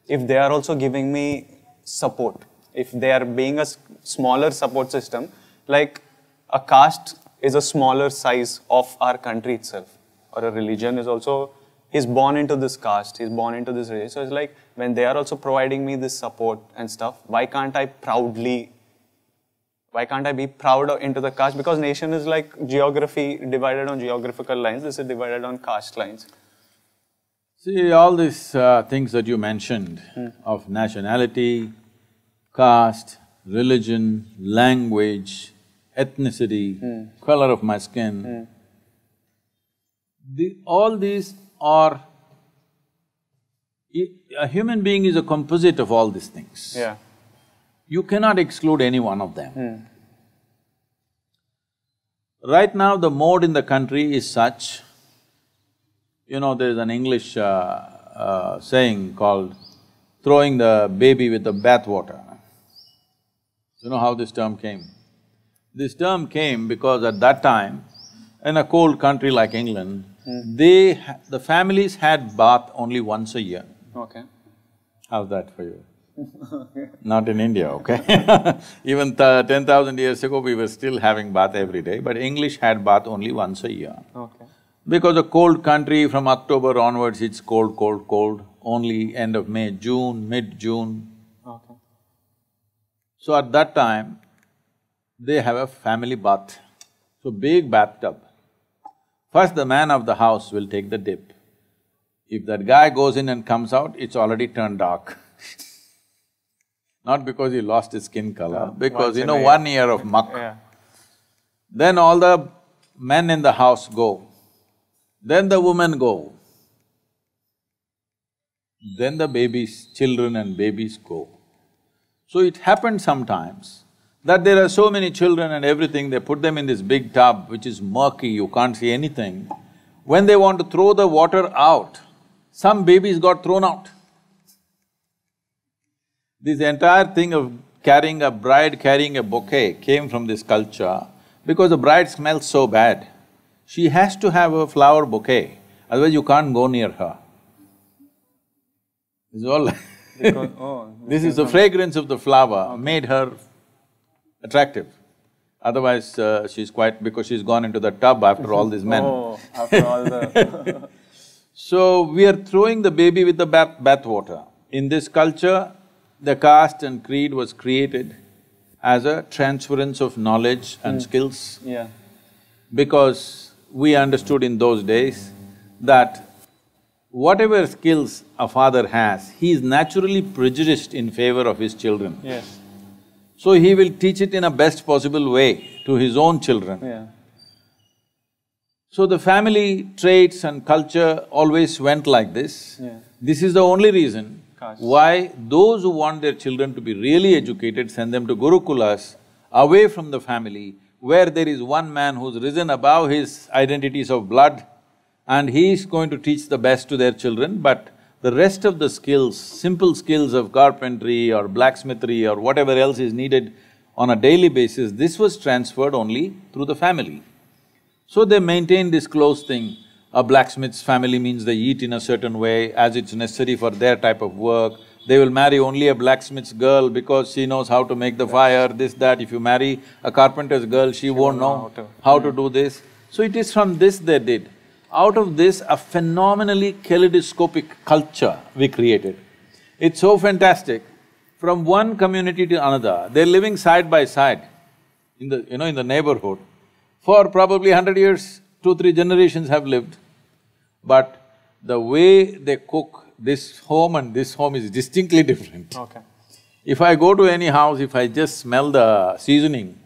if they are also giving me support, if they are being a smaller support system, like a caste is a smaller size of our country itself, or a religion is also, he's born into this caste, he's born into this race, so it's like when they are also providing me this support and stuff, why can't I be proud into the caste? Because nation is like geography divided on geographical lines, this is divided on caste lines. See, all these things that you mentioned of nationality, caste, religion, language, ethnicity, color of my skin, all these are… A human being is a composite of all these things. Yeah. You cannot exclude any one of them. Right now the mode in the country is such, you know, there is an English saying called throwing the baby with the bathwater. You know how this term came? This term came because at that time, in a cold country like England, the families had bath only once a year. Okay. How's that for you? Not in India, okay? Even 10,000 years ago, we were still having bath every day, but English had bath only once a year. Okay. Because a cold country, from October onwards, it's cold, cold, cold, only end of May, June, mid-June. Okay. So at that time, they have a family bath, so big bathtub. First the man of the house will take the dip. If that guy goes in and comes out, it's already turned dark. Not because he lost his skin color, because 1 year of muck. Yeah. Then all the men in the house go, then the women go, then the babies, children and babies go. So it happened sometimes that there are so many children and everything, they put them in this big tub which is murky, you can't see anything. When they want to throw the water out, some babies got thrown out. This entire thing of carrying a bride carrying a bouquet came from this culture because the bride smells so bad. She has to have a flower bouquet, otherwise you can't go near her. This is all this is the fragrance of the flower made her attractive. Otherwise, she's quite… because she's gone into the tub after all these men. Oh, after all the… So, we are throwing the baby with the bath water. In this culture, the caste and creed was created as a transference of knowledge and skills. Yeah. Because we understood in those days that whatever skills a father has, he is naturally prejudiced in favor of his children. Yes. So he will teach it in a best possible way to his own children. Yeah. So the family traits and culture always went like this. Yeah. This is the only reason Caste. why those who want their children to be really educated send them to Gurukulas, away from the family, where there is one man who's risen above his identities of blood and he is going to teach the best to their children, but the rest of the skills, simple skills of carpentry or blacksmithery or whatever else is needed on a daily basis, this was transferred only through the family. So they maintain this close thing. A blacksmith's family means they eat in a certain way as it's necessary for their type of work. They will marry only a blacksmith's girl because she knows how to make the fire, this, that. If you marry a carpenter's girl, she won't know how to do this. So it is from this they did. Out of this, a phenomenally kaleidoscopic culture we created. It's so fantastic. From one community to another, they're living side by side in the… in the neighborhood. For probably 100 years, 2, 3 generations have lived. But the way they cook, this home and this home is distinctly different. Okay. If I go to any house, if I just smell the seasoning,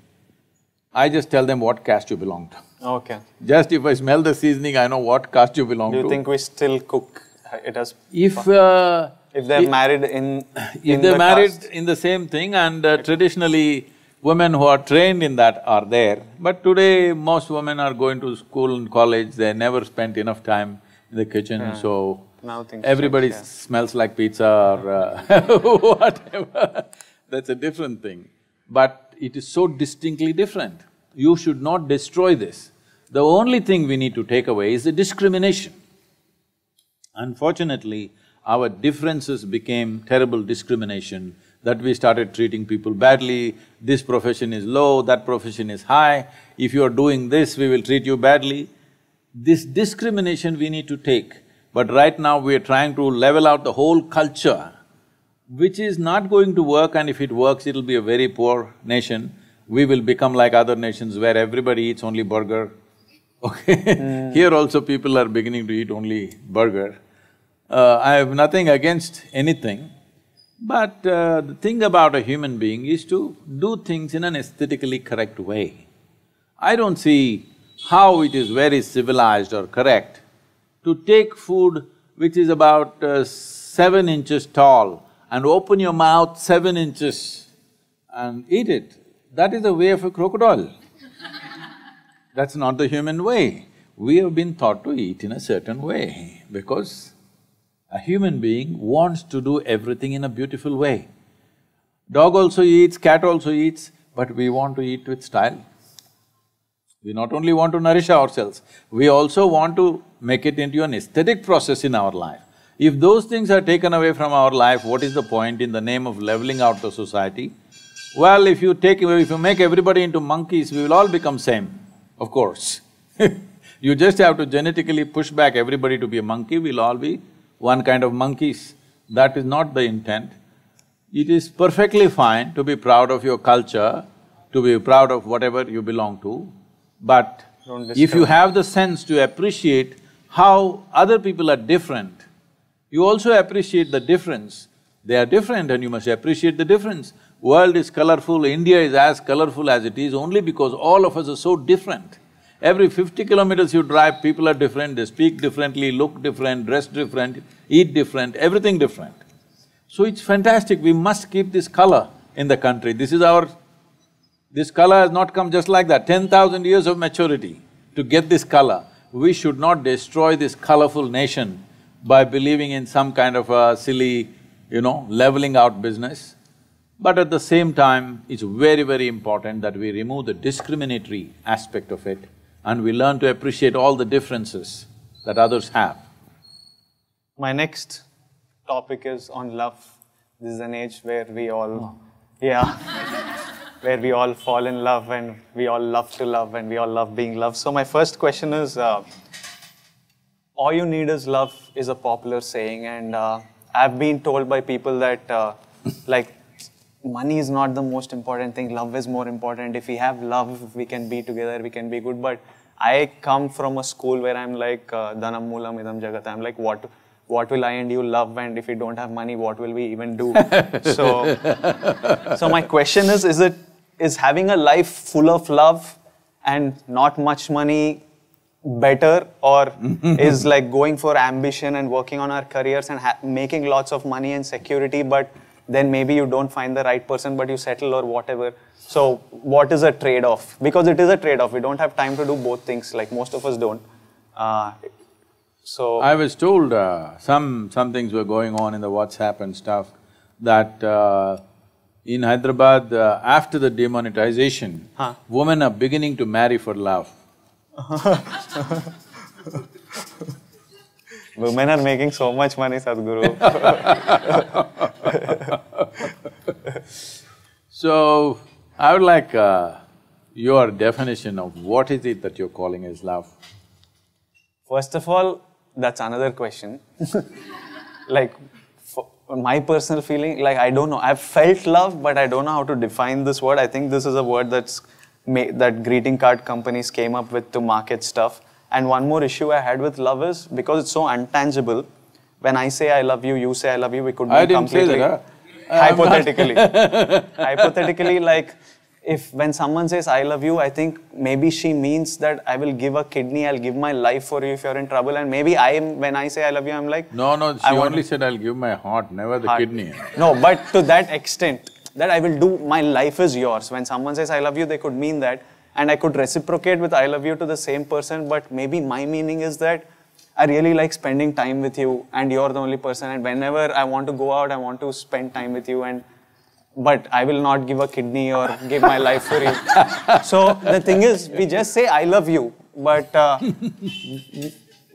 I just tell them what caste you belong to. Okay. Just if I smell the seasoning, I know what caste you belong to. Do you think we still cook it as… If they're married in if they're married in the same thing and traditionally women who are trained in that are there, but today most women are going to school and college, they never spent enough time in the kitchen, so now things everybody change, smells like pizza or whatever. That's a different thing. But it is so distinctly different. You should not destroy this. The only thing we need to take away is the discrimination. Unfortunately, our differences became terrible discrimination, that we started treating people badly, this profession is low, that profession is high, if you are doing this, we will treat you badly. This discrimination we need to take, but right now we are trying to level out the whole culture, which is not going to work, and if it works, it'll be a very poor nation. We will become like other nations where everybody eats only burger, okay? Here also people are beginning to eat only burger. I have nothing against anything, but the thing about a human being is to do things in an aesthetically correct way. I don't see how it is very civilized or correct to take food which is about 7 inches tall and open your mouth 7 inches and eat it. That is the way of a crocodile. That's not the human way. We have been taught to eat in a certain way because a human being wants to do everything in a beautiful way. Dog also eats, cat also eats, but we want to eat with style. We not only want to nourish ourselves, we also want to make it into an aesthetic process in our life. If those things are taken away from our life, what is the point in the name of leveling out the society? Well, if you make everybody into monkeys, we will all become same, of course. You just have to genetically push back everybody to be a monkey, we'll all be one kind of monkeys. That is not the intent. It is perfectly fine to be proud of your culture, to be proud of whatever you belong to, but if you have the sense to appreciate how other people are different, you also appreciate the difference. They are different and you must appreciate the difference. World is colorful, India is as colorful as it is only because all of us are so different. Every 50 kilometers you drive, people are different, they speak differently, look different, dress different, eat different, everything different. So it's fantastic, we must keep this color in the country. This color has not come just like that, 10,000 years of maturity to get this color. We should not destroy this colorful nation by believing in some kind of a silly, leveling out business. But at the same time, it's very, very important that we remove the discriminatory aspect of it and we learn to appreciate all the differences that others have. My next topic is on love. This is an age where we all… where we all fall in love and we all love to love and we all love being loved. So my first question is, all you need is love is a popular saying, and I've been told by people that like, money is not the most important thing, love is more important. If we have love, we can be together, we can be good. But I come from a school where I'm like, dhanam moolam idam jagat. I'm like, what will I and you love, and if we don't have money, what will we even do? So my question is having a life full of love and not much money better, or is like going for ambition and working on our careers and making lots of money and security, but then maybe you don't find the right person, but you settle or whatever. So what is a trade-off? Because it is a trade-off. We don't have time to do both things, like most of us don't. So I was told some things were going on in the WhatsApp and stuff, that in Hyderabad, after the demonetization, women are beginning to marry for love. Women are making so much money, Sadhguru. So, I would like your definition of what is it that you're calling as love? First of all, that's another question. Like, my personal feeling, like, I don't know. I've felt love, but I don't know how to define this word. I think this is a word that greeting card companies came up with to market stuff. And one more issue I had with love is, because it's so intangible, when I say I love you, you say I love you, we could I be didn't say completely… that, Hypothetically. Hypothetically, like, if when someone says I love you, I think maybe she means that I will give a kidney, I'll give my life for you if you're in trouble, and maybe when I say I love you, I'm like… No, she only said, I'll give my heart, never the kidney. No, but to that extent, that I will do, my life is yours. When someone says I love you, they could mean that, and I could reciprocate with I love you to the same person, but maybe my meaning is that I really like spending time with you, and you're the only person, and whenever I want to go out, I want to spend time with you, but I will not give a kidney or give my life for you. So the thing is, we just say I love you, but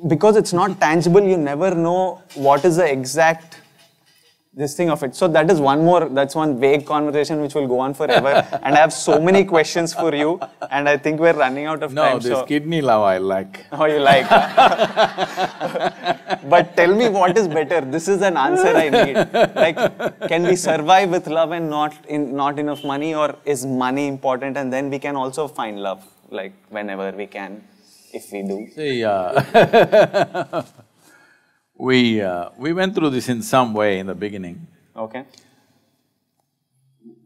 because it's not tangible, you never know what is the exact this thing of it. So that is that's one vague conversation which will go on forever. And I have so many questions for you, and I think we're running out of time. No, this kidney love I like. Oh, you like? But tell me what is better. This is an answer I need. Like, can we survive with love and not enough money, or is money important and then we can also find love, like whenever we can, if we do? See, we went through this in some way in the beginning. Okay.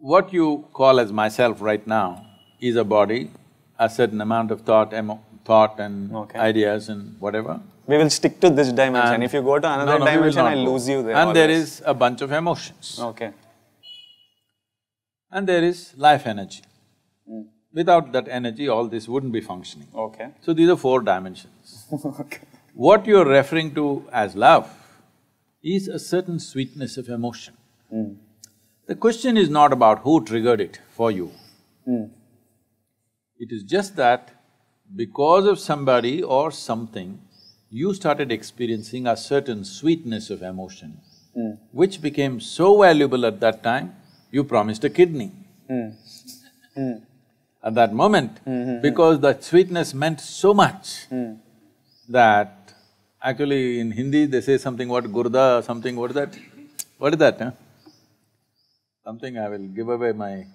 What you call as myself right now is a body, a certain amount of thought and ideas and whatever. We will stick to this dimension. And if you go to another dimension, I lose you there. And there is a bunch of emotions. Okay. And there is life energy. Without that energy, all this wouldn't be functioning. Okay. So these are 4 dimensions. Okay. What you're referring to as love is a certain sweetness of emotion. The question is not about who triggered it for you. It is just that because of somebody or something, you started experiencing a certain sweetness of emotion, which became so valuable at that time, you promised a kidney. At that moment, because that sweetness meant so much that… Actually, in Hindi, they say something, what, gurda, something, what is that? What is that, huh? Something, I will give away my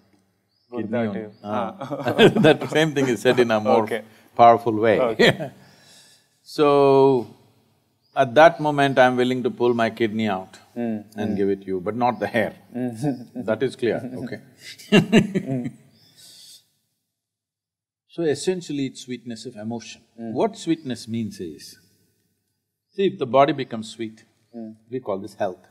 kidney. That same thing is said in a more powerful way. Okay. So, at that moment, I'm willing to pull my kidney out and give it to you, but not the hair. That is clear, okay? So, essentially, it's sweetness of emotion. What sweetness means is, see, if the body becomes sweet, we call this health.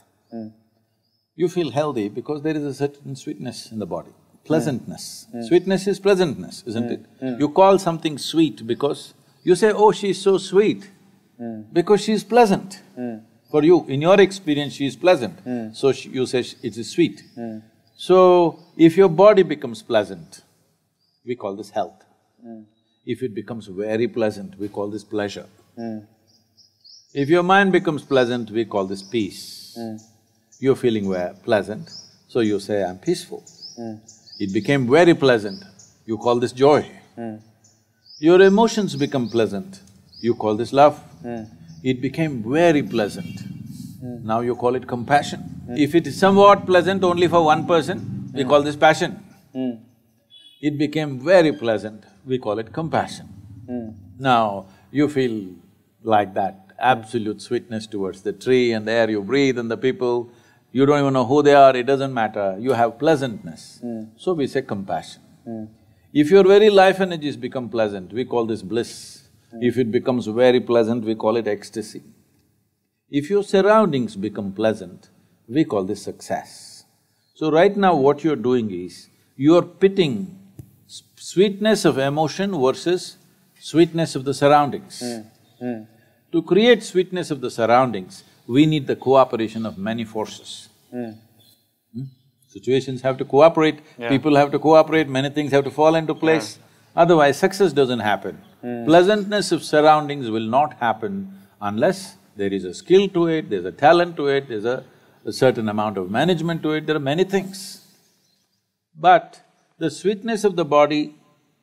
You feel healthy because there is a certain sweetness in the body, pleasantness. Sweetness is pleasantness, isn't it? You call something sweet because you say, oh, she's so sweet, because she's pleasant. For you, in your experience, she is pleasant, so you say it is sweet. So, if your body becomes pleasant, we call this health. If it becomes very pleasant, we call this pleasure. If your mind becomes pleasant, we call this peace. You're feeling pleasant, so you say, I'm peaceful. It became very pleasant, you call this joy. Your emotions become pleasant, you call this love. It became very pleasant, now you call it compassion. If it is somewhat pleasant only for one person, we call this passion. It became very pleasant, we call it compassion. Now, you feel like that, absolute sweetness towards the tree and the air you breathe and the people, you don't even know who they are, it doesn't matter, you have pleasantness. So we say compassion. If your very life energies become pleasant, we call this bliss. If it becomes very pleasant, we call it ecstasy. If your surroundings become pleasant, we call this success. So right now what you're doing is, you're pitting sweetness of emotion versus sweetness of the surroundings. To create sweetness of the surroundings, we need the cooperation of many forces. Situations have to cooperate, people have to cooperate, many things have to fall into place. Otherwise, success doesn't happen. Pleasantness of surroundings will not happen unless there is a skill to it, there's a talent to it, there's a certain amount of management to it, there are many things. But the sweetness of the body,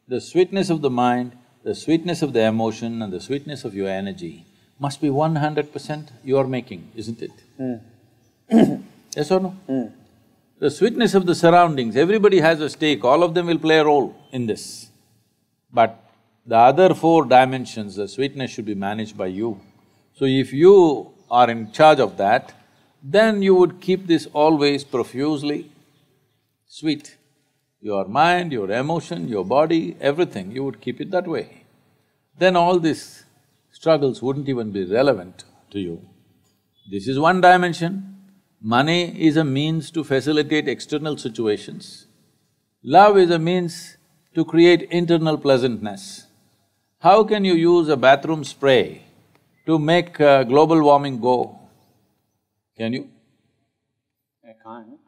the sweetness of the mind, the sweetness of the emotion and the sweetness of your energy must be 100% you're making, isn't it? Yes or no? The sweetness of the surroundings, everybody has a stake, all of them will play a role in this. But the other 4 dimensions, the sweetness should be managed by you. So if you are in charge of that, then you would keep this always profusely sweet. Your mind, your emotion, your body, everything, you would keep it that way. Then all these struggles wouldn't even be relevant to you. This is one dimension. Money is a means to facilitate external situations. Love is a means to create internal pleasantness. How can you use a bathroom spray to make global warming go? Can you? I can't. It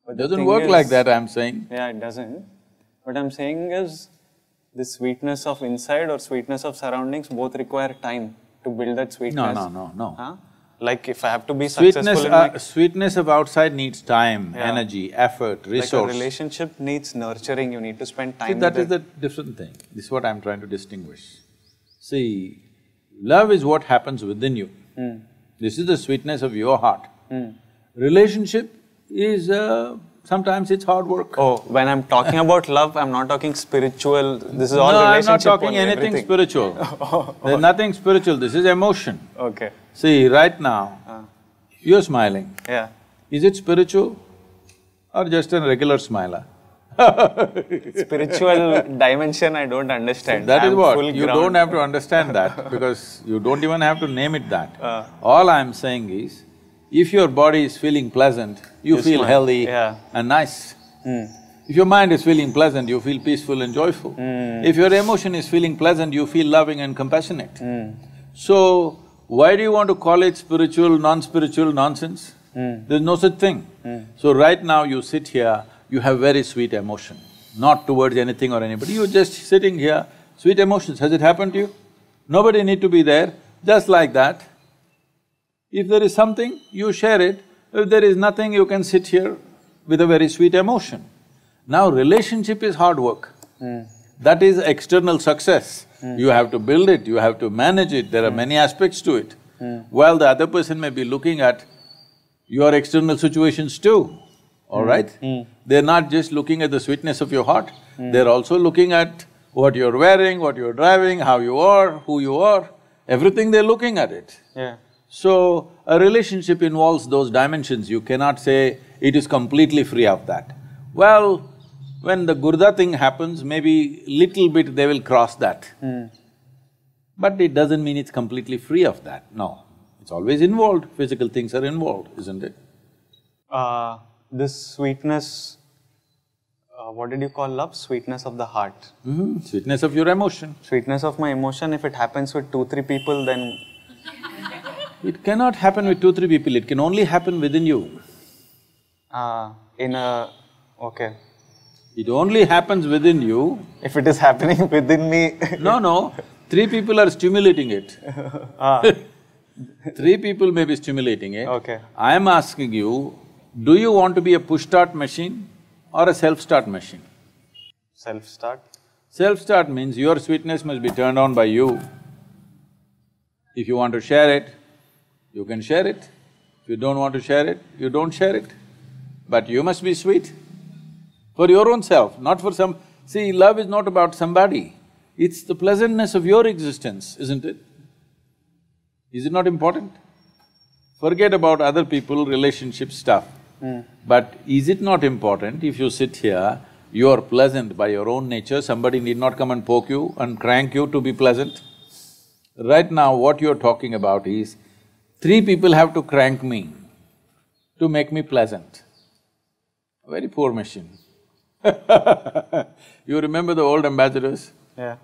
But the doesn't thing work is- like that, I'm saying. Yeah, it doesn't. What I'm saying is, the sweetness of inside or sweetness of surroundings both require time to build that sweetness. No. Huh? Like if I have to be successful in my… Sweetness of outside needs time, Yeah. energy, effort, Like a resource. relationship needs nurturing, you need to spend time See, that with is the different thing. This is what I'm trying to distinguish. See, love is what happens within you. This is the sweetness of your heart. Relationship is… sometimes it's hard work. Oh, when I'm talking about love, I'm not talking spiritual, this is all No, I'm relationship not talking only, anything everything. spiritual. There's nothing spiritual, this is emotion. Okay, See, right now, you're smiling. yeah. Is it spiritual or just a regular smiler? Spiritual dimension I don't understand. That is I'm what, full you ground. don't have to understand that because you don't even have to name it that. All I'm saying is, if your body is feeling pleasant, you feel smile. healthy Yeah. and nice. If your mind is feeling pleasant, you feel peaceful and joyful. If your emotion is feeling pleasant, you feel loving and compassionate. So, why do you want to call it spiritual, non-spiritual nonsense? There's no such thing. So right now you sit here, you have very sweet emotion, not towards anything or anybody, you're just sitting here, sweet emotions, has it happened to you? Nobody need to be there, just like that. If there is something, you share it. If there is nothing, you can sit here with a very sweet emotion. Now relationship is hard work. That is external success. You have to build it, you have to manage it, there are many aspects to it. While the other person may be looking at your external situations too, all right? They're not just looking at the sweetness of your heart, they're also looking at what you're wearing, what you're driving, how you are, who you are, everything they're looking at it. Yeah. So, a relationship involves those dimensions, you cannot say it is completely free of that. Well, when the gurda thing happens, maybe little bit they will cross that. But it doesn't mean it's completely free of that, no. It's always involved, physical things are involved, isn't it? This sweetness, what did you call love? Sweetness of the heart. Sweetness of your emotion. Sweetness of my emotion, if it happens with 2-3 people, then… It cannot happen with 2-3 people, it can only happen within you. Okay. It only happens within you. If it is happening within me… No, 3 people are stimulating it. 3 people may be stimulating it. Okay. I am asking you, do you want to be a push-start machine or a self-start machine? Self-start? Self-start means your sweetness must be turned on by you. If you want to share it, you can share it. If you don't want to share it, you don't share it. But you must be sweet for your own self, not for some… See, love is not about somebody, it's the pleasantness of your existence, isn't it? Is it not important? Forget about other people, relationship stuff. But is it not important if you sit here, you are pleasant by your own nature, somebody need not come and poke you and crank you to be pleasant? Right now, what you're talking about is, 3 people have to crank me to make me pleasant. A very poor machine. You remember the old ambassadors? Yeah.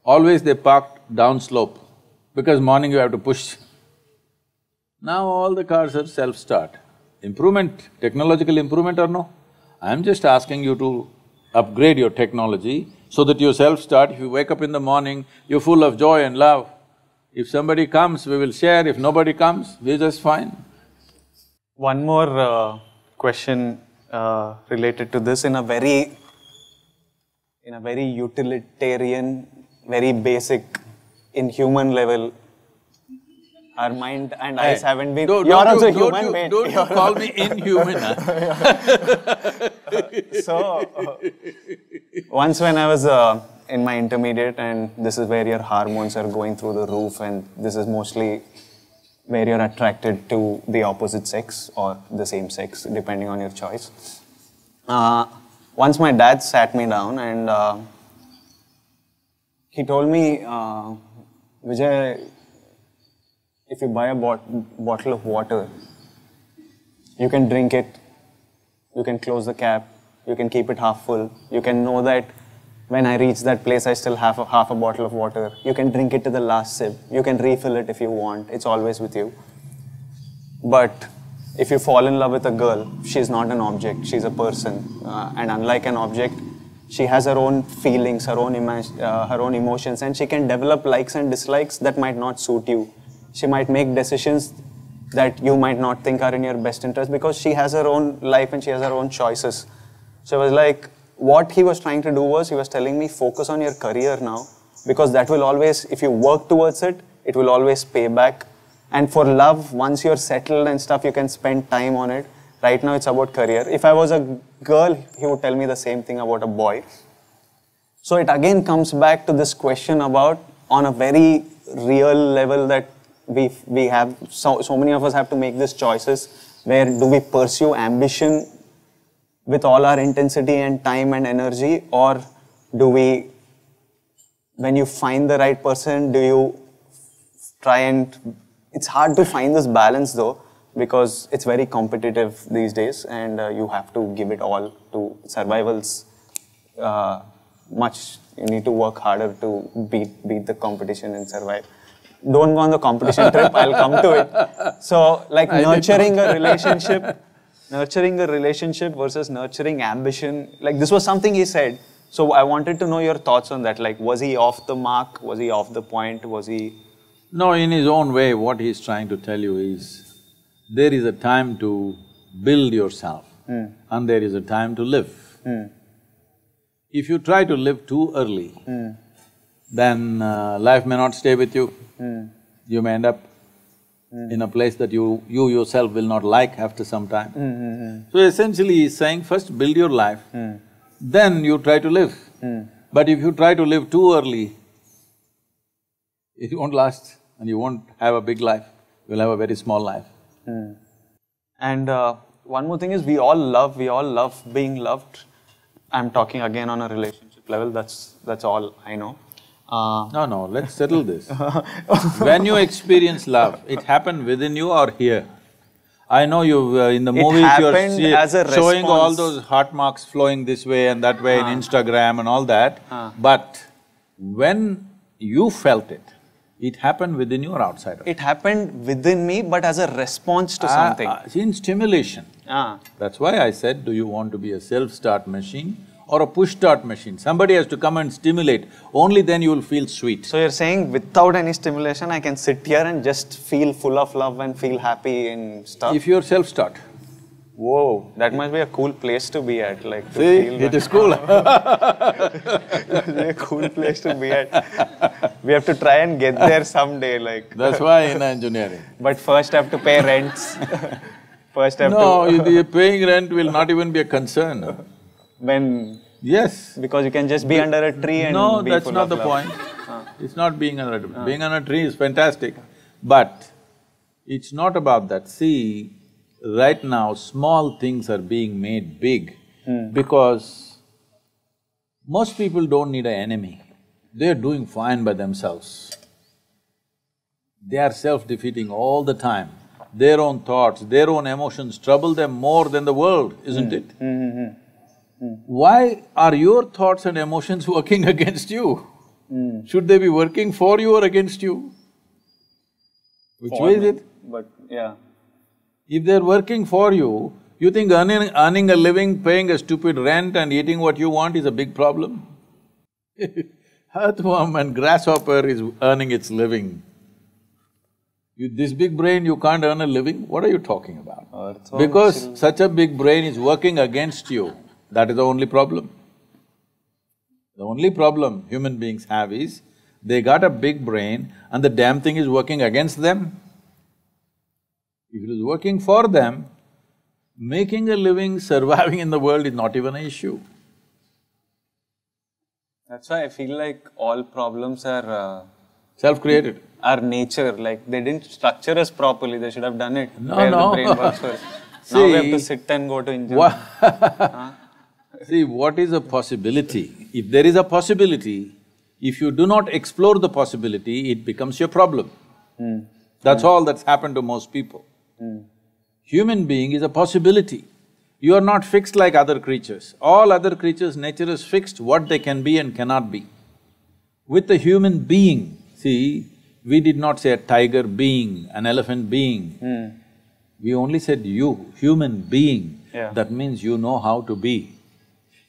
Always they parked down slope, because morning you have to push. Now all the cars are self-start. Improvement, technological improvement or no? I'm just asking you to upgrade your technology so that you self-start. If you wake up in the morning, you're full of joy and love. If somebody comes, we will share. If nobody comes, we're just fine. One more question related to this in a very utilitarian, very basic, inhuman level. Our mind and eyes haven't been… You're also human, mate. Don't you call me inhuman, So, once when I was in my intermediate, and this is where your hormones are going through the roof, and this is mostly where you're attracted to the opposite sex or the same sex, depending on your choice. Once my dad sat me down and he told me, Vijay, if you buy a bottle of water, you can drink it, you can close the cap, you can keep it half full, you can know that when I reach that place, I still have half a bottle of water. You can drink it to the last sip. You can refill it if you want. It's always with you. But if you fall in love with a girl, she's not an object. She's a person. And unlike an object, she has her own feelings, her own emotions, and she can develop likes and dislikes that might not suit you. She might make decisions that you might not think are in your best interest because she has her own life and she has her own choices. So I was like, what he was trying to do was, he was telling me, focus on your career now, because that will always, if you work towards it, it will always pay back. And for love, once you're settled and stuff, you can spend time on it. Right now, it's about career. If I was a girl, he would tell me the same thing about a boy. So it again comes back to this question about, on a very real level, that we have, so many of us have to make these choices, where do we pursue ambition with all our intensity and time and energy, or do we, when you find the right person, do you try and, it's hard to find this balance though, because it's very competitive these days and you have to give it all to survival's you need to work harder to beat the competition and survive. Don't go on the competition trip, I'll come to it. So like nurturing a relationship versus nurturing ambition, like this was something he said. So I wanted to know your thoughts on that. Like, was he off the mark? Was he off the point? Was he… No, in his own way, what he's trying to tell you is, there is a time to build yourself and there is a time to live. If you try to live too early, then life may not stay with you. You may end up in a place that you yourself will not like after some time. So essentially he's saying, first build your life, then you try to live. But if you try to live too early, it won't last and you won't have a big life, you'll have a very small life. And one more thing is, we all love being loved. I'm talking again on a relationship level, that's all I know. No, let's settle this. When you experience love, it happened within you or here? I know you in the movies you're showing all those heart marks flowing this way and that way in Instagram and all that, but when you felt it, it happened within you or outside of you? It happened within me, but as a response to something. In stimulation. That's why I said, do you want to be a self-start machine or a push-start machine? Somebody has to come and stimulate, only then you will feel sweet. So you're saying without any stimulation, I can sit here and just feel full of love and feel happy and stuff? If you're self-start. Whoa, that must be a cool place to be at, like to See, feel it is cool. It must be a cool place to be at. We have to try and get there someday, like. That's why in engineering. But first have to pay rents. First have the paying rent will not even be a concern. When… Yes. Because you can just be under a tree and No, be that's full not of the love. point. It's not being under a tree. Being under a tree is fantastic, but it's not about that. See, right now, small things are being made big because most people don't need an enemy. They're doing fine by themselves. They are self-defeating all the time. Their own thoughts, their own emotions trouble them more than the world, isn't it? Why are your thoughts and emotions working against you? Should they be working for you or against you? Which way is it? But yeah. If they're working for you, you think earning a living, paying a stupid rent and eating what you want is a big problem? Earthworm and grasshopper is earning its living. With this big brain, you can't earn a living? What are you talking about? Because such a big brain is working against you, that is the only problem. The only problem human beings have is, they got a big brain and the damn thing is working against them. If it is working for them, making a living, surviving in the world is not even an issue. That's why I feel like all problems are Self-created. Our nature, like they didn't structure us properly, they should have done it. No, where no. the brain works first. Now we have to sit and go to engine. See, what is a possibility? If there is a possibility, if you do not explore the possibility, it becomes your problem. That's all that's happened to most people. Human being is a possibility. You are not fixed like other creatures. All other creatures, nature is fixed what they can be and cannot be. With the human being, see, we did not say a tiger being, an elephant being. We only said you, human being. Yeah. That means you know how to be.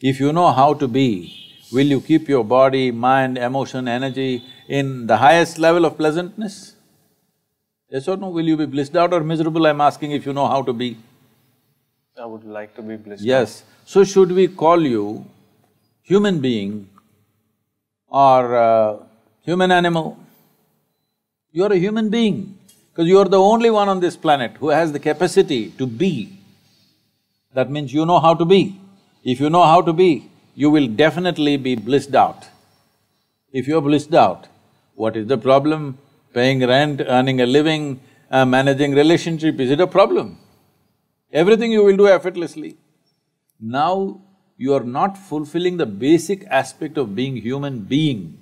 If you know how to be, will you keep your body, mind, emotion, energy in the highest level of pleasantness? Yes or no? Will you be blissed out or miserable? I'm asking if you know how to be. I would like to be blissed. Yes. So should we call you human being or human animal? You're a human being because you're the only one on this planet who has the capacity to be. That means you know how to be. If you know how to be, you will definitely be blissed out. If you're blissed out, what is the problem? Paying rent, earning a living, managing relationship, is it a problem? Everything you will do effortlessly. Now, you are not fulfilling the basic aspect of being human being.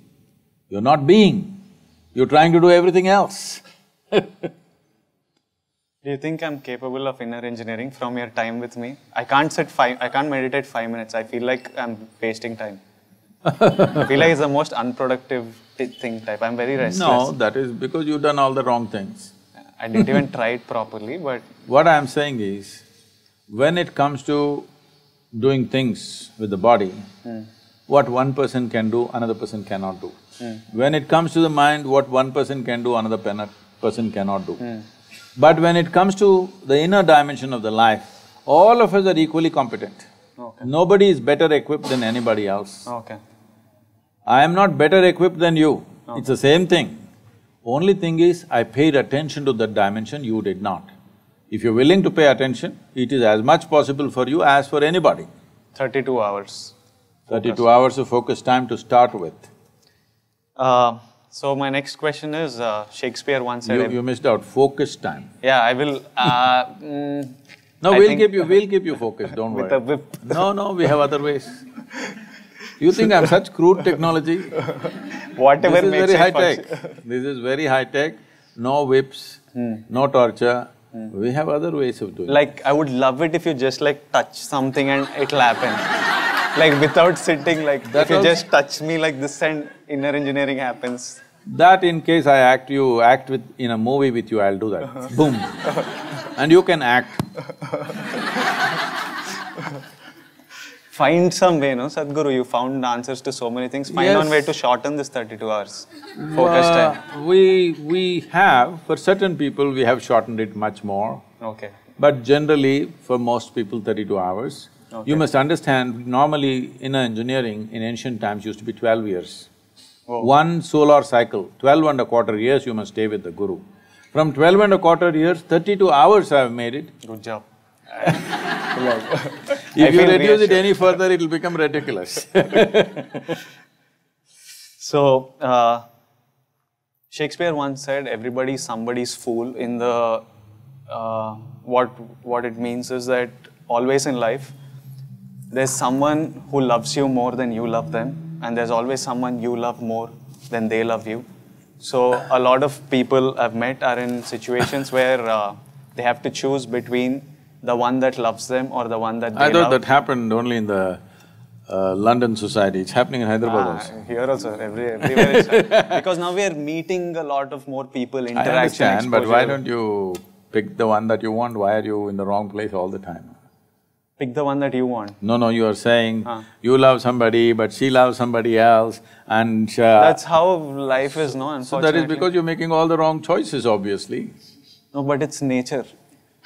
You're not being, you're trying to do everything else. Do you think I'm capable of inner engineering from your time with me? I can't meditate 5 minutes, I feel like I'm wasting time. I feel like it's the most unproductive thing type, I'm very restless. No, that is because you've done all the wrong things. I didn't even try it properly, but… What I'm saying is, when it comes to doing things with the body, what one person can do, another person cannot do. When it comes to the mind, what one person can do, another person cannot do. But when it comes to the inner dimension of the life, all of us are equally competent. Okay. Nobody is better equipped than anybody else. Okay. I am not better equipped than you, it's the same thing. Only thing is, I paid attention to that dimension, you did not. If you're willing to pay attention, it is as much possible for you as for anybody. 32 hours. 32 hours of focus time to start with. So my next question is, Shakespeare once said… You missed out, focus time. Yeah, I will… No, I we'll think keep you focused, don't worry. with a whip. No, we have other ways. You think I'm such crude technology? Whatever This is makes very it high-tech. function. This is very high-tech, no whips, no torture. We have other ways of doing it. Like, I would love it if you just like touch something and it'll happen. Like without sitting, like That if you also… just touch me like this and inner engineering happens. That in case I act with… in a movie with you, I'll do that. Boom. And you can act. Find some way, no, Sadhguru, you found answers to so many things. Find Yes. one way to shorten this 32 hours. Focus time. We have, for certain people, we have shortened it much more. Okay. But generally, for most people, 32 hours. Okay. You must understand, normally in engineering, in ancient times, used to be 12 years. Oh. One solar cycle, 12 and a quarter years you must stay with the Guru. From 12 and a quarter years, 32 hours I have made it. Good job. If you feel reduce it reassured. any further, it'll become ridiculous. So, Shakespeare once said, everybody's somebody's fool. In the… what it means is that always in life, there's someone who loves you more than you love them, and there's always someone you love more than they love you. So, a lot of people I've met are in situations where they have to choose between the one that loves them or the one that they I thought love. that happened only in the London society, it's happening in Hyderabad also. Here also, everywhere it's because now we are meeting a lot of more people, I interaction, understand, but why exposure. don't you pick the one that you want? Why are you in the wrong place all the time? Pick the one that you want. No, you are saying you love somebody, but she loves somebody else and… That's how life is, no, So unfortunately. that is because you're making all the wrong choices, obviously. No, but it's nature.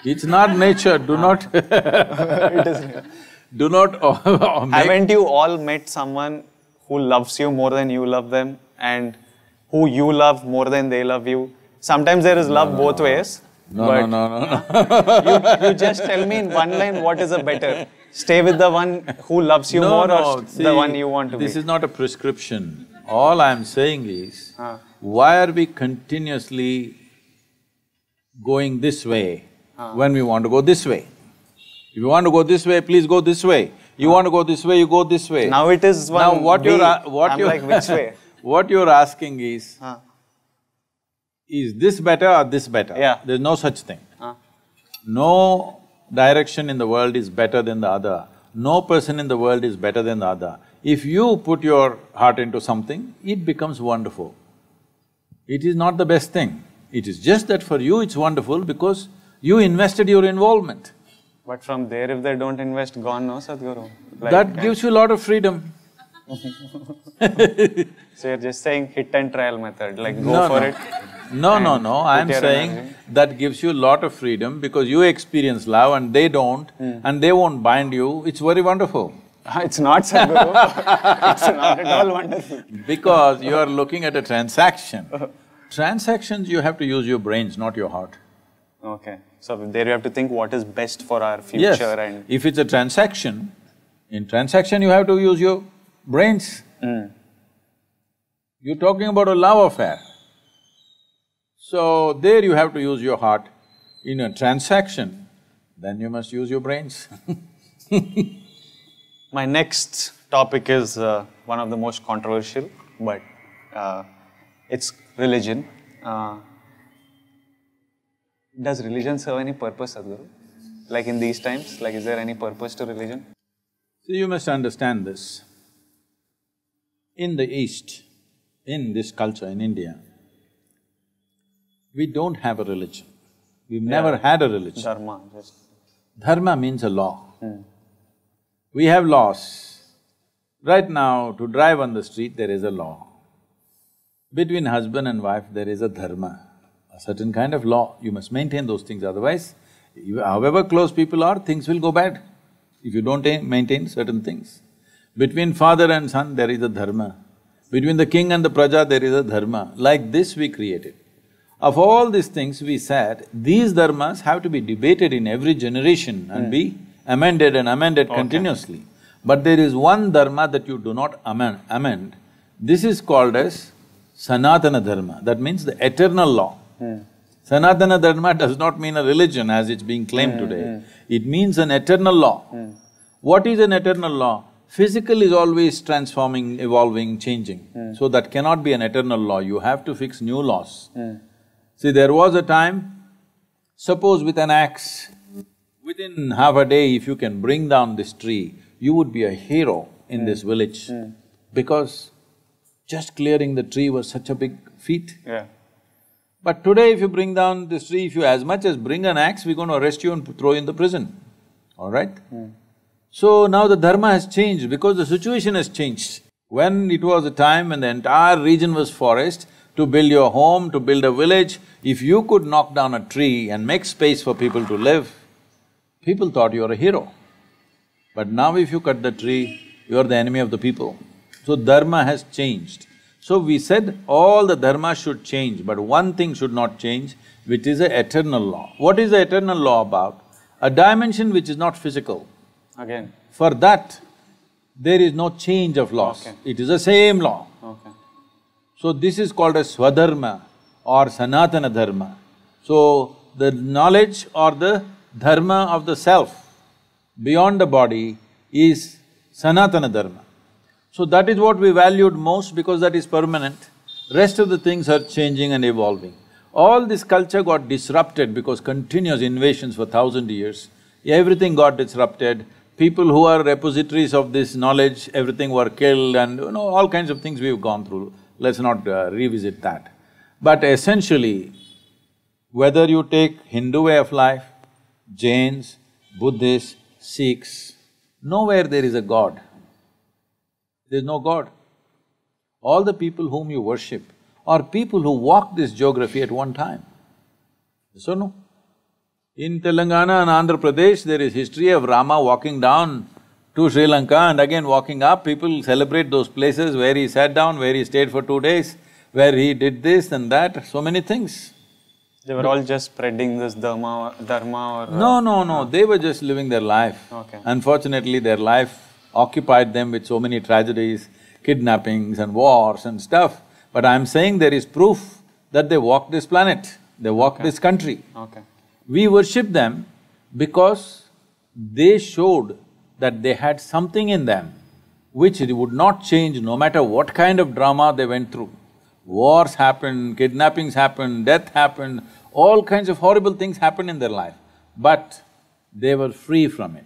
It's not nature, do not… It is. Do not make… Haven't you all met someone who loves you more than you love them and who you love more than they love you? Sometimes there is love both ways. No. You just tell me in one line what is a better. Stay with the one who loves you more or See, the one you want to this be. is not a prescription. All I'm saying is, why are we continuously going this way when we want to go this way? If you want to go this way, please go this way. You want to go this way, you go this way. Now it is one Now what way. I'm like, which way? What you're asking is this better or this better? Yeah. There's no such thing. No direction in the world is better than the other. No person in the world is better than the other. If you put your heart into something, it becomes wonderful. It is not the best thing. It is just that for you it's wonderful because you invested your involvement. But from there, if they don't invest, gone, no, Sadhguru? Like, That gives you a lot of freedom. So you're just saying hit and trial method, like go for it. No, I'm your saying energy. that gives you a lot of freedom because you experience love and they don't, and they won't bind you. It's very wonderful. It's not, Sadhguru. It's not at all wonderful. Because you are looking at a transaction. Transactions, you have to use your brains, not your heart. Okay. So there you have to think what is best for our future Yes, and… if it's a transaction, in transaction you have to use your brains. You're talking about a love affair. So there you have to use your heart. In a transaction, then you must use your brains. My next topic is one of the most controversial, but it's religion. Does religion serve any purpose, Sadhguru? Like in these times, like is there any purpose to religion? So you must understand this. In the East, in this culture, in India, we don't have a religion. We've never had a religion. Dharma, just… Dharma means a law. We have laws. Right now, to drive on the street, there is a law. Between husband and wife, there is a dharma, a certain kind of law. You must maintain those things, otherwise, however close people are, things will go bad if you don't maintain certain things. Between father and son, there is a dharma. Between the king and the praja, there is a dharma. Like this we created. Of all these things, we said, these dharmas have to be debated in every generation and be amended and amended continuously. But there is one dharma that you do not amend. This is called as Sanatana Dharma, that means the eternal law. Sanatana Dharma does not mean a religion as it's being claimed today. It means an eternal law. What is an eternal law? Physical is always transforming, evolving, changing. So that cannot be an eternal law, you have to fix new laws. See, there was a time, suppose with an axe, within half a day if you can bring down this tree, you would be a hero in this village. Because just clearing the tree was such a big feat. Yeah. But today if you bring down this tree, if you as much as bring an axe, we're going to arrest you and throw you in the prison, all right? So now the dharma has changed because the situation has changed. When it was a time when the entire region was forest, to build your home, to build a village, if you could knock down a tree and make space for people to live, people thought you were a hero. But now if you cut the tree, you are the enemy of the people. So dharma has changed. So we said all the dharma should change, but one thing should not change, which is the eternal law. What is the eternal law about? A dimension which is not physical. Again. For that, there is no change of laws. Okay. It is the same law. Okay. So this is called as Swadharma or Sanatana Dharma. So the knowledge or the dharma of the self beyond the body is Sanatana Dharma. So that is what we valued most because that is permanent. Rest of the things are changing and evolving. All this culture got disrupted because continuous invasions for 1,000 years. Everything got disrupted. People who are repositories of this knowledge, everything were killed and all kinds of things we've gone through. Let's not revisit that. But essentially, whether you take Hindu way of life, Jains, Buddhists, Sikhs, nowhere there is a God. There's no God. All the people whom you worship are people who walked this geography at one time. Yes or no? In Telangana and Andhra Pradesh, there is history of Rama walking down to Sri Lanka and again walking up. People celebrate those places where he sat down, where he stayed for 2 days, where he did this and that, so many things. They were all just spreading this dharma or… No, they were just living their life. Okay. Unfortunately, their life occupied them with so many tragedies, kidnappings and wars and stuff. But I'm saying there is proof that they walked this planet, they walked this country. Okay. We worship them because they showed that they had something in them which would not change no matter what kind of drama they went through. Wars happened, kidnappings happened, death happened, all kinds of horrible things happened in their life, but they were free from it.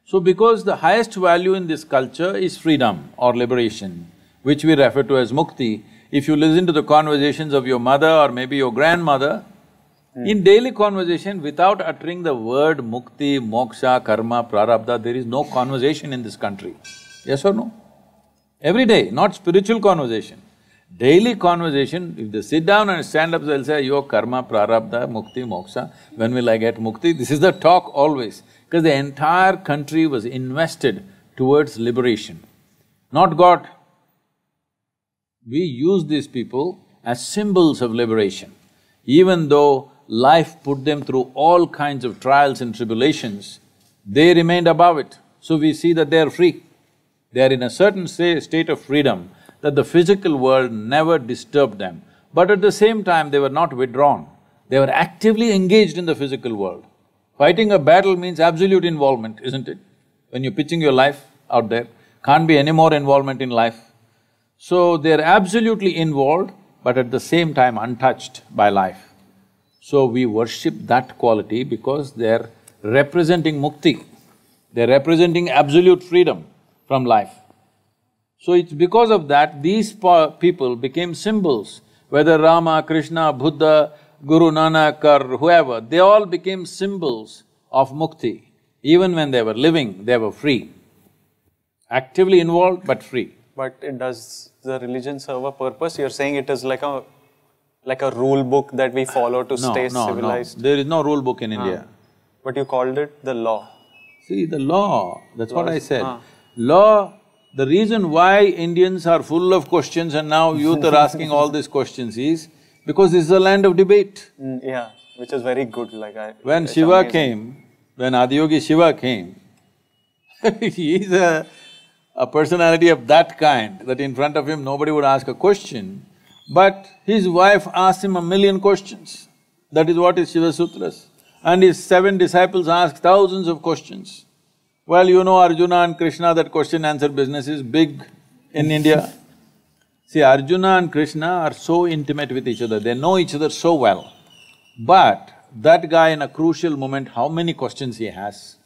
So because the highest value in this culture is freedom or liberation, which we refer to as mukti, if you listen to the conversations of your mother or maybe your grandmother, in daily conversation, without uttering the word mukti, moksha, karma, prarabdha, there is no conversation in this country. Yes or no? Every day, not spiritual conversation. Daily conversation, if they sit down and stand up, they'll say, yo, karma, prarabdha, mukti, moksha, when will I get mukti? This is the talk always, because the entire country was invested towards liberation, not God. We use these people as symbols of liberation. Even though life put them through all kinds of trials and tribulations, they remained above it. So we see that they are free. They are in a certain state of freedom that the physical world never disturbed them. But at the same time, they were not withdrawn. They were actively engaged in the physical world. Fighting a battle means absolute involvement, isn't it? When you're pitching your life out there, can't be any more involvement in life. So they're absolutely involved, but at the same time untouched by life. So we worship that quality because they're representing mukti, they're representing absolute freedom from life. So it's because of that these people became symbols, whether Rama, Krishna, Buddha, Guru Nanak or whoever, they all became symbols of mukti. Even when they were living, they were free, actively involved but free. But does the religion serve a purpose? You're saying it is like a rule book that we follow to stay civilized? No, there is no rule book in India. But you called it the law. See, the law, that's what I said. Law, the reason why Indians are full of questions and now youth are asking all these questions is because this is a land of debate. Yeah, which is very good, When Shiva came, when Adiyogi Shiva came, he is a personality of that kind, that in front of him nobody would ask a question, but his wife asked him 1,000,000 questions. That is what is Shiva Sutras. And his 7 disciples asked thousands of questions. Well, you know Arjuna and Krishna, that question-answer business is big in India. See, Arjuna and Krishna are so intimate with each other, they know each other so well. But that guy in a crucial moment, how many questions he has?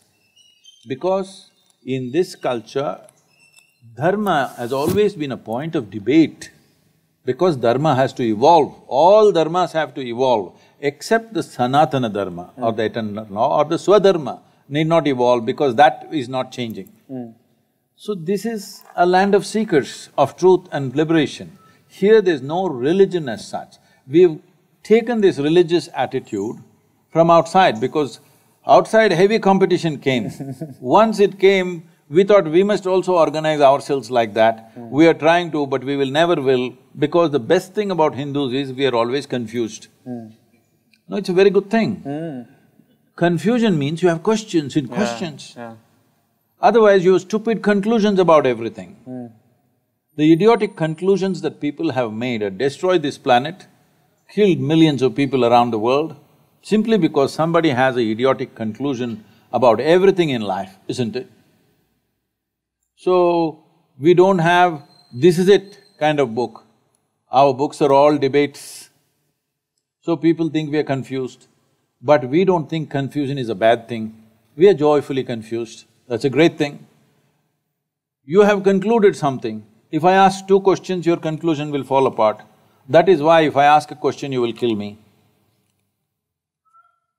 Because in this culture, dharma has always been a point of debate, because dharma has to evolve. All dharmas have to evolve, except the sanatana dharma or the eternal law or the swadharma need not evolve because that is not changing. So this is a land of seekers of truth and liberation. Here there's no religion as such. We've taken this religious attitude from outside because outside heavy competition came. Once it came, we thought we must also organize ourselves like that. We are trying to, but we will never will, because the best thing about Hindus is we are always confused. No, it's a very good thing. Confusion means you have questions in questions. Otherwise, you have stupid conclusions about everything. The idiotic conclusions that people have made have destroyed this planet, killed millions of people around the world, simply because somebody has an idiotic conclusion about everything in life, isn't it? So, we don't have this is it kind of book. Our books are all debates. So people think we are confused. But we don't think confusion is a bad thing. We are joyfully confused. That's a great thing. You have concluded something. If I ask 2 questions, your conclusion will fall apart. That is why if I ask a question, you will kill me.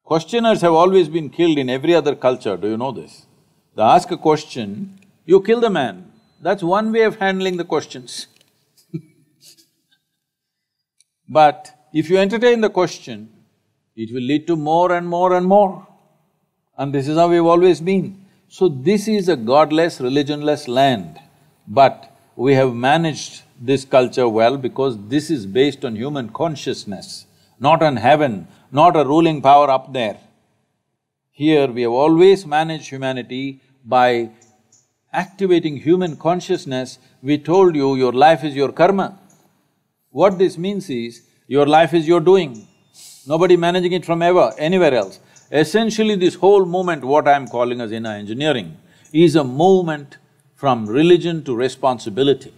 Questioners have always been killed in every other culture, do you know this? They ask a question, you kill the man. That's one way of handling the questions. But if you entertain the question, it will lead to more and more and more. And this is how we've always been. So this is a godless, religionless land. But we have managed this culture well because this is based on human consciousness, not on heaven, not a ruling power up there. Here we have always managed humanity by activating human consciousness. We told you, your life is your karma. What this means is, your life is your doing, nobody managing it from anywhere else. Essentially, this whole movement, what I'm calling as inner engineering, is a movement from religion to responsibility.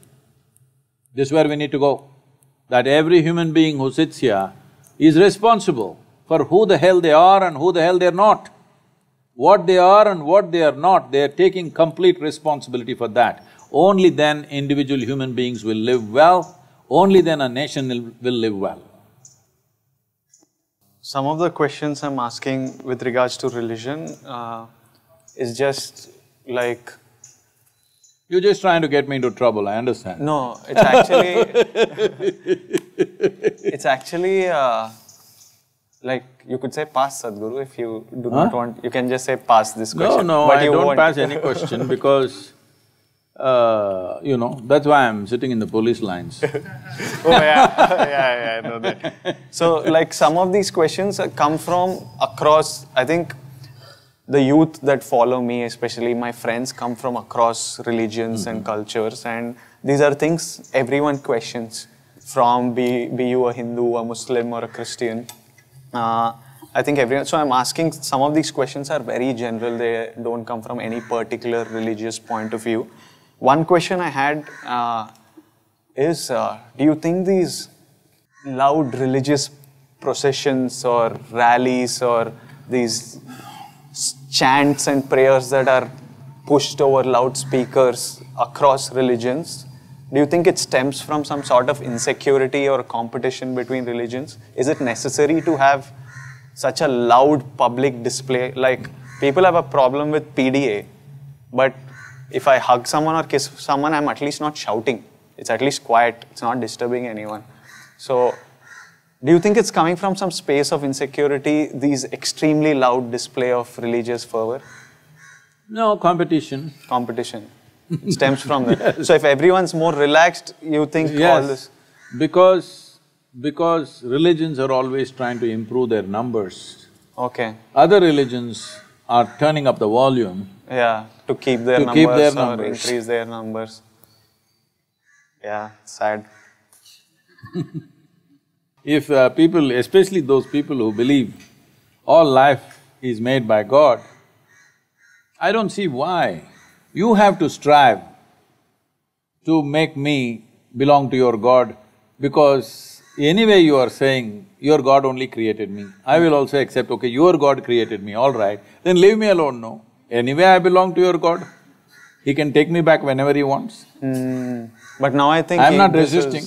This is where we need to go. That every human being who sits here is responsible for who the hell they are and who the hell they're not. What they are and what they are not, they're taking complete responsibility for that. Only then individual human beings will live well, only then a nation will live well. Some of the questions I'm asking with regards to religion is just like… You're just trying to get me into trouble, I understand. No, it's actually… it's actually like you could say pass Sadhguru if you do not want… You can just say pass this question. No, but I you don't won't. pass any question because that's why I'm sitting in the police lines. Oh yeah, I know that. So like some of these questions come from across… I think the youth that follow me, especially my friends, come from across religions and cultures, and these are things everyone questions, from be you a Hindu, a Muslim or a Christian. I think everyone… So I'm asking, some of these questions are very general, they don't come from any particular religious point of view. One question I had is, do you think these loud religious processions or rallies or these chants and prayers that are pushed over loudspeakers across religions, do you think it stems from some sort of insecurity or competition between religions? Is it necessary to have such a loud public display? Like, people have a problem with PDA, but if I hug someone or kiss someone, I'm at least not shouting. It's at least quiet, it's not disturbing anyone. So, do you think it's coming from some space of insecurity, these extremely loud display of religious fervor? No, competition. Competition. It stems from that. Yes. So if everyone's more relaxed, you think all this… Because religions are always trying to improve their numbers. Okay. Other religions are turning up the volume. Yeah, to keep their numbers or increase their numbers. Yeah, sad. If people, especially those people who believe all life is made by God, I don't see why you have to strive to make me belong to your God, because anyway you are saying your God only created me. I will also accept, okay, your God created me, all right, then leave me alone, no. Anyway I belong to your God, He can take me back whenever He wants. But now I think… I'm not resisting.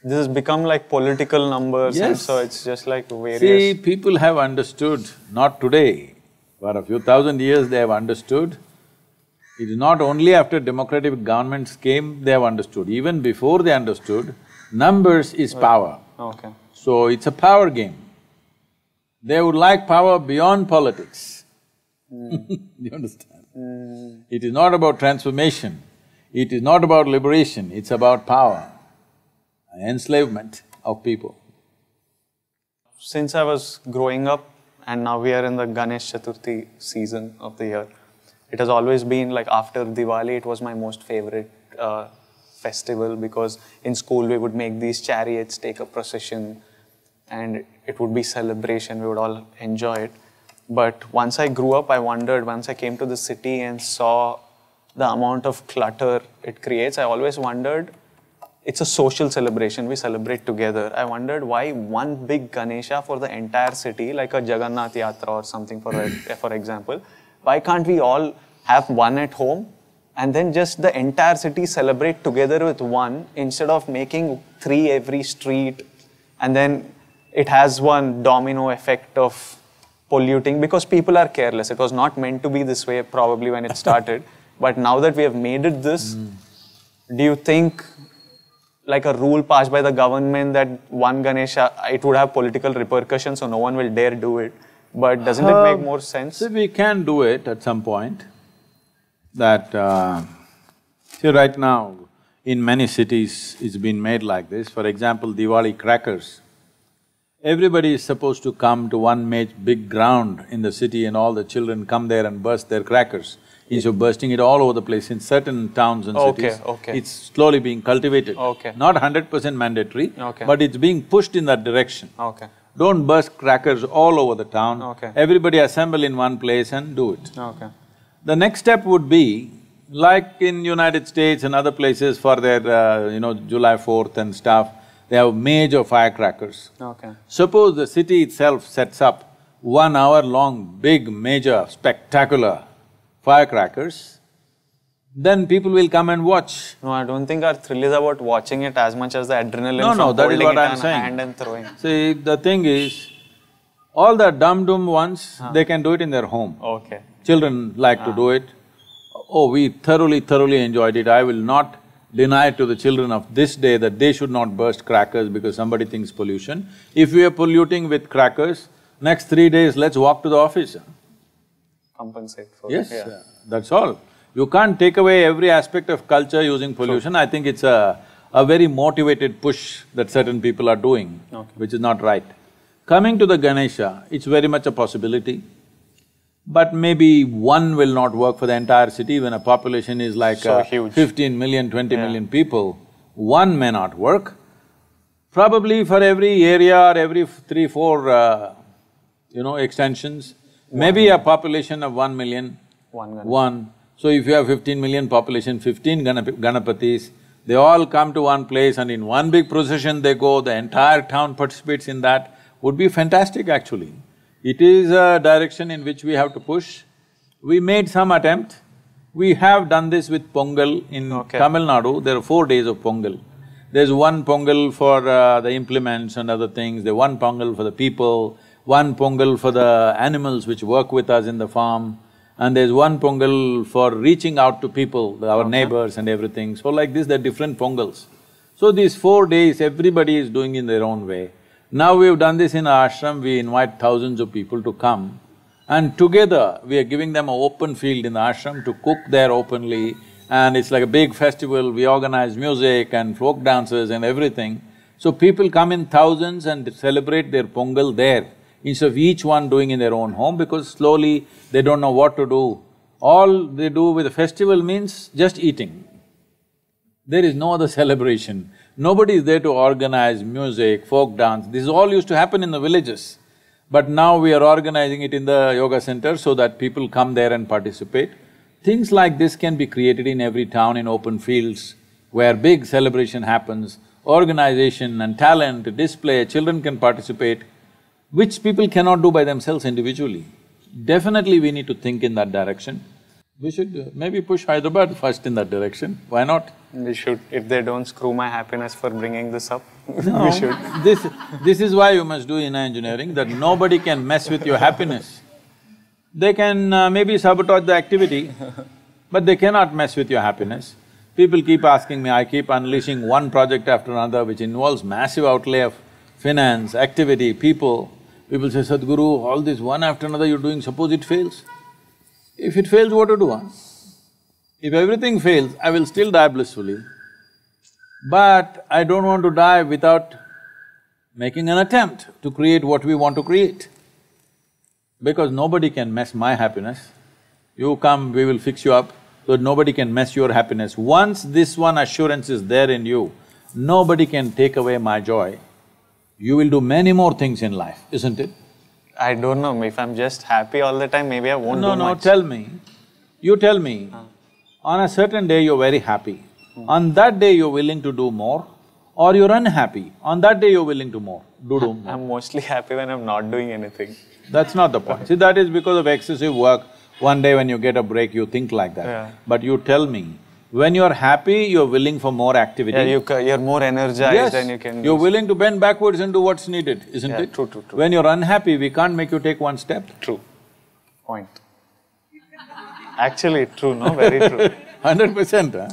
This has become like political numbers, yes. And so it's just like various… See, people have understood, not today, for a few thousand years they have understood. It is not only after democratic governments came they have understood, even before they understood, numbers is power. Okay. So it's a power game. They would like power beyond politics. You understand? It is not about transformation, it is not about liberation, it's about power, enslavement of people. Since I was growing up, and now we are in the Ganesh Chaturthi season of the year, it has always been like after Diwali, it was my most favorite festival, because in school we would make these chariots, take a procession, and it would be celebration, we would all enjoy it. But once I grew up, I wondered, once I came to the city and saw the amount of clutter it creates, I always wondered, it's a social celebration, we celebrate together. I wondered why one big Ganesha for the entire city, like a Jagannath Yatra or something for example, why can't we all have one at home and then just the entire city celebrate together with one, instead of making 3 every street, and then it has one domino effect of polluting, because people are careless. It was not meant to be this way probably when it started, but now that we have made it this, do you think like a rule passed by the government that one Ganesha, it would have political repercussions, so no one will dare do it, but doesn't it make more sense? See, we can do it at some point. That… see, right now, in many cities, it's been made like this. For example, Diwali crackers. Everybody is supposed to come to one big ground in the city, and all the children come there and burst their crackers. instead of bursting it all over the place in certain towns and cities. It's slowly being cultivated. Not 100% mandatory, but it's being pushed in that direction. Don't burst crackers all over the town. Everybody assemble in one place and do it. The next step would be, like in United States and other places for their, July 4th and stuff, they have major firecrackers. Suppose the city itself sets up 1 hour long, big, major, spectacular firecrackers, then people will come and watch. No, I don't think our thrill is about watching it as much as the adrenaline No, that is what I'm saying. Hand and throwing. See, the thing is, all the dum-dum ones, they can do it in their home. Children like to do it. Oh, we thoroughly enjoyed it. I will not deny to the children of this day that they should not burst crackers because somebody thinks pollution. If we are polluting with crackers, next 3 days, let's walk to the office. Compensate for it. Yes, that's all. You can't take away every aspect of culture using pollution. I think it's a very motivated push that certain people are doing, which is not right. Coming to the Ganesha, it's very much a possibility. But maybe one will not work for the entire city when a population is like huge. 15 million, 20 million people. One may not work. Probably for every area or every 3-4 extensions, maybe a population of 1 million, one. So if you have 15 million population, 15 Ganapatis, they all come to one place and in one big procession they go, the entire town participates in that, would be fantastic actually. It is a direction in which we have to push. We made some attempt. We have done this with Pongal in Tamil Nadu. There are 4 days of Pongal. There's one Pongal for the implements and other things, there's one Pongal for the people, one Pongal for the animals which work with us in the farm, and there's one Pongal for reaching out to people, our neighbors and everything. So like this, there are different Pongals. So these 4 days, everybody is doing in their own way. Now we've done this in our ashram, we invite thousands of people to come, and together we are giving them an open field in the ashram to cook there openly, and it's like a big festival, we organize music and folk dances and everything. So people come in thousands and celebrate their Pongal there, instead of each one doing in their own home, because slowly they don't know what to do. All they do with a festival means just eating. There is no other celebration. Nobody is there to organize music, folk dance, this all used to happen in the villages. But now we are organizing it in the yoga center so that people come there and participate. Things like this can be created in every town in open fields where big celebration happens, organization and talent, display, children can participate, which people cannot do by themselves individually. Definitely we need to think in that direction. We should maybe push Hyderabad first in that direction, why not? We should, if they don't screw my happiness for bringing this up, No, we should. This is why you must do inner engineering, that nobody can mess with your happiness. They can maybe sabotage the activity, but they cannot mess with your happiness. People keep asking me, I keep unleashing one project after another which involves massive outlay of finance, activity, people. People say, Sadhguru, all this one after another you're doing, suppose it fails. If it fails, what to do, huh? If everything fails, I will still die blissfully, but I don't want to die without making an attempt to create what we want to create. Because nobody can mess my happiness. You come, we will fix you up, so nobody can mess your happiness. Once this one assurance is there in you, nobody can take away my joy. You will do many more things in life, isn't it? I don't know, if I'm just happy all the time, maybe I won't do much. No, tell me. You tell me, on a certain day you're very happy. On that day you're willing to do more, or you're unhappy. On that day you're willing to do more. I'm mostly happy when I'm not doing anything. That's not the point. See, that is because of excessive work. One day when you get a break, you think like that. Yeah. But you tell me, when you're happy, you're willing for more activity. Yeah, you're more energized and you can… You're willing to bend backwards and do what's needed, isn't it? True. When you're unhappy, we can't make you take one step. True. Point. Actually, true, no? Very true. 100%, huh?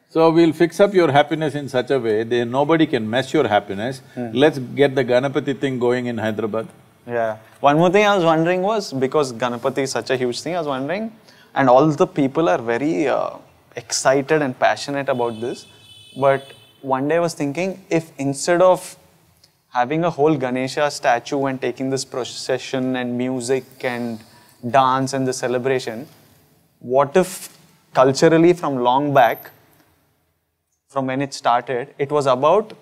So we'll fix up your happiness in such a way that nobody can mess your happiness. Let's get the Ganapati thing going in Hyderabad. Yeah. One more thing I was wondering was, because Ganapati is such a huge thing, I was wondering, and all the people are very excited and passionate about this, but one day I was thinking, if instead of having a whole Ganesha statue and taking this procession and music and dance and the celebration, what if culturally from long back, from when it started, it was about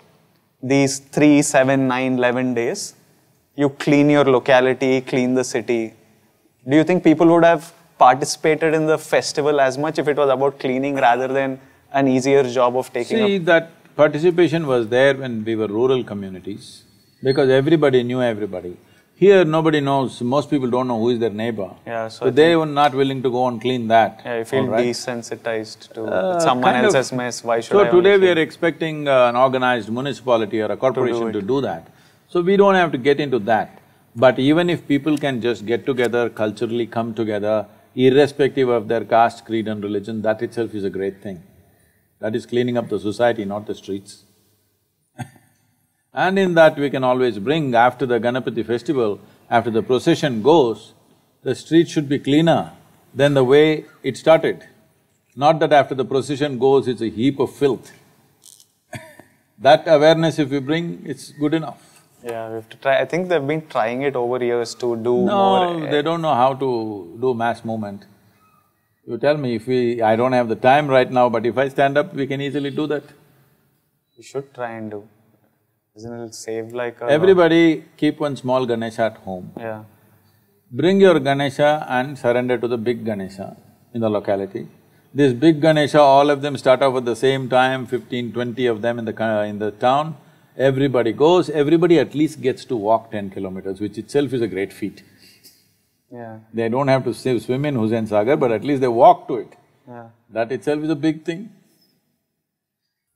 these 3, 7, 9, 11 days. You clean your locality, clean the city. Do you think people would have participated in the festival as much if it was about cleaning rather than an easier job of taking up? See, that participation was there when we were rural communities, because everybody knew everybody. Here, nobody knows, most people don't know who is their neighbor. Yeah, so So they were not willing to go and clean that. Yeah, you feel all right? desensitized to someone Kind of. else's mess. Why should So I only today we clean? are expecting an organized municipality or a corporation to do that. So we don't have to get into that. But even if people can just get together, culturally come together, irrespective of their caste, creed and religion, that itself is a great thing. That is cleaning up the society, not the streets. And in that we can always bring, after the Ganapati festival, after the procession goes, the street should be cleaner than the way it started. Not that after the procession goes, it's a heap of filth. That awareness if we bring, it's good enough. Yeah, we have to try. I think they've been trying it over years to do more. No, they don't know how to do mass movement. You tell me, I don't have the time right now, but if I stand up, we can easily do that. You should try and do. Isn't it save like a… Everybody keep one small Ganesha at home. Yeah. Bring your Ganesha and surrender to the big Ganesha in the locality. This big Ganesha, all of them start off at the same time, 15, 20 of them in the town. Everybody goes, everybody at least gets to walk 10 kilometers, which itself is a great feat. Yeah. They don't have to swim in Hussain Sagar, but at least they walk to it. Yeah. That itself is a big thing.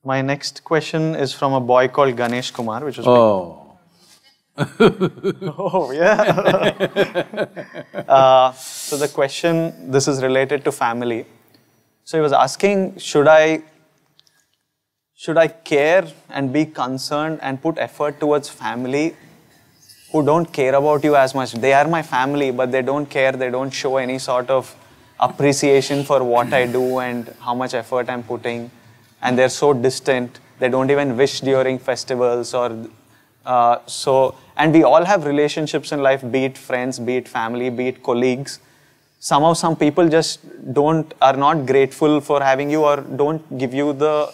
My next question is from a boy called Ganesh Kumar, which was… Oh. Oh, yeah. So the question, this is related to family. So he was asking, should I care and be concerned and put effort towards family who don't care about you as much? They are my family, but they don't care, they don't show any sort of appreciation for what I do and how much effort I'm putting. And they're so distant, they don't even wish during festivals or… and we all have relationships in life, be it friends, be it family, be it colleagues. Somehow some people just are not grateful for having you or don't give you the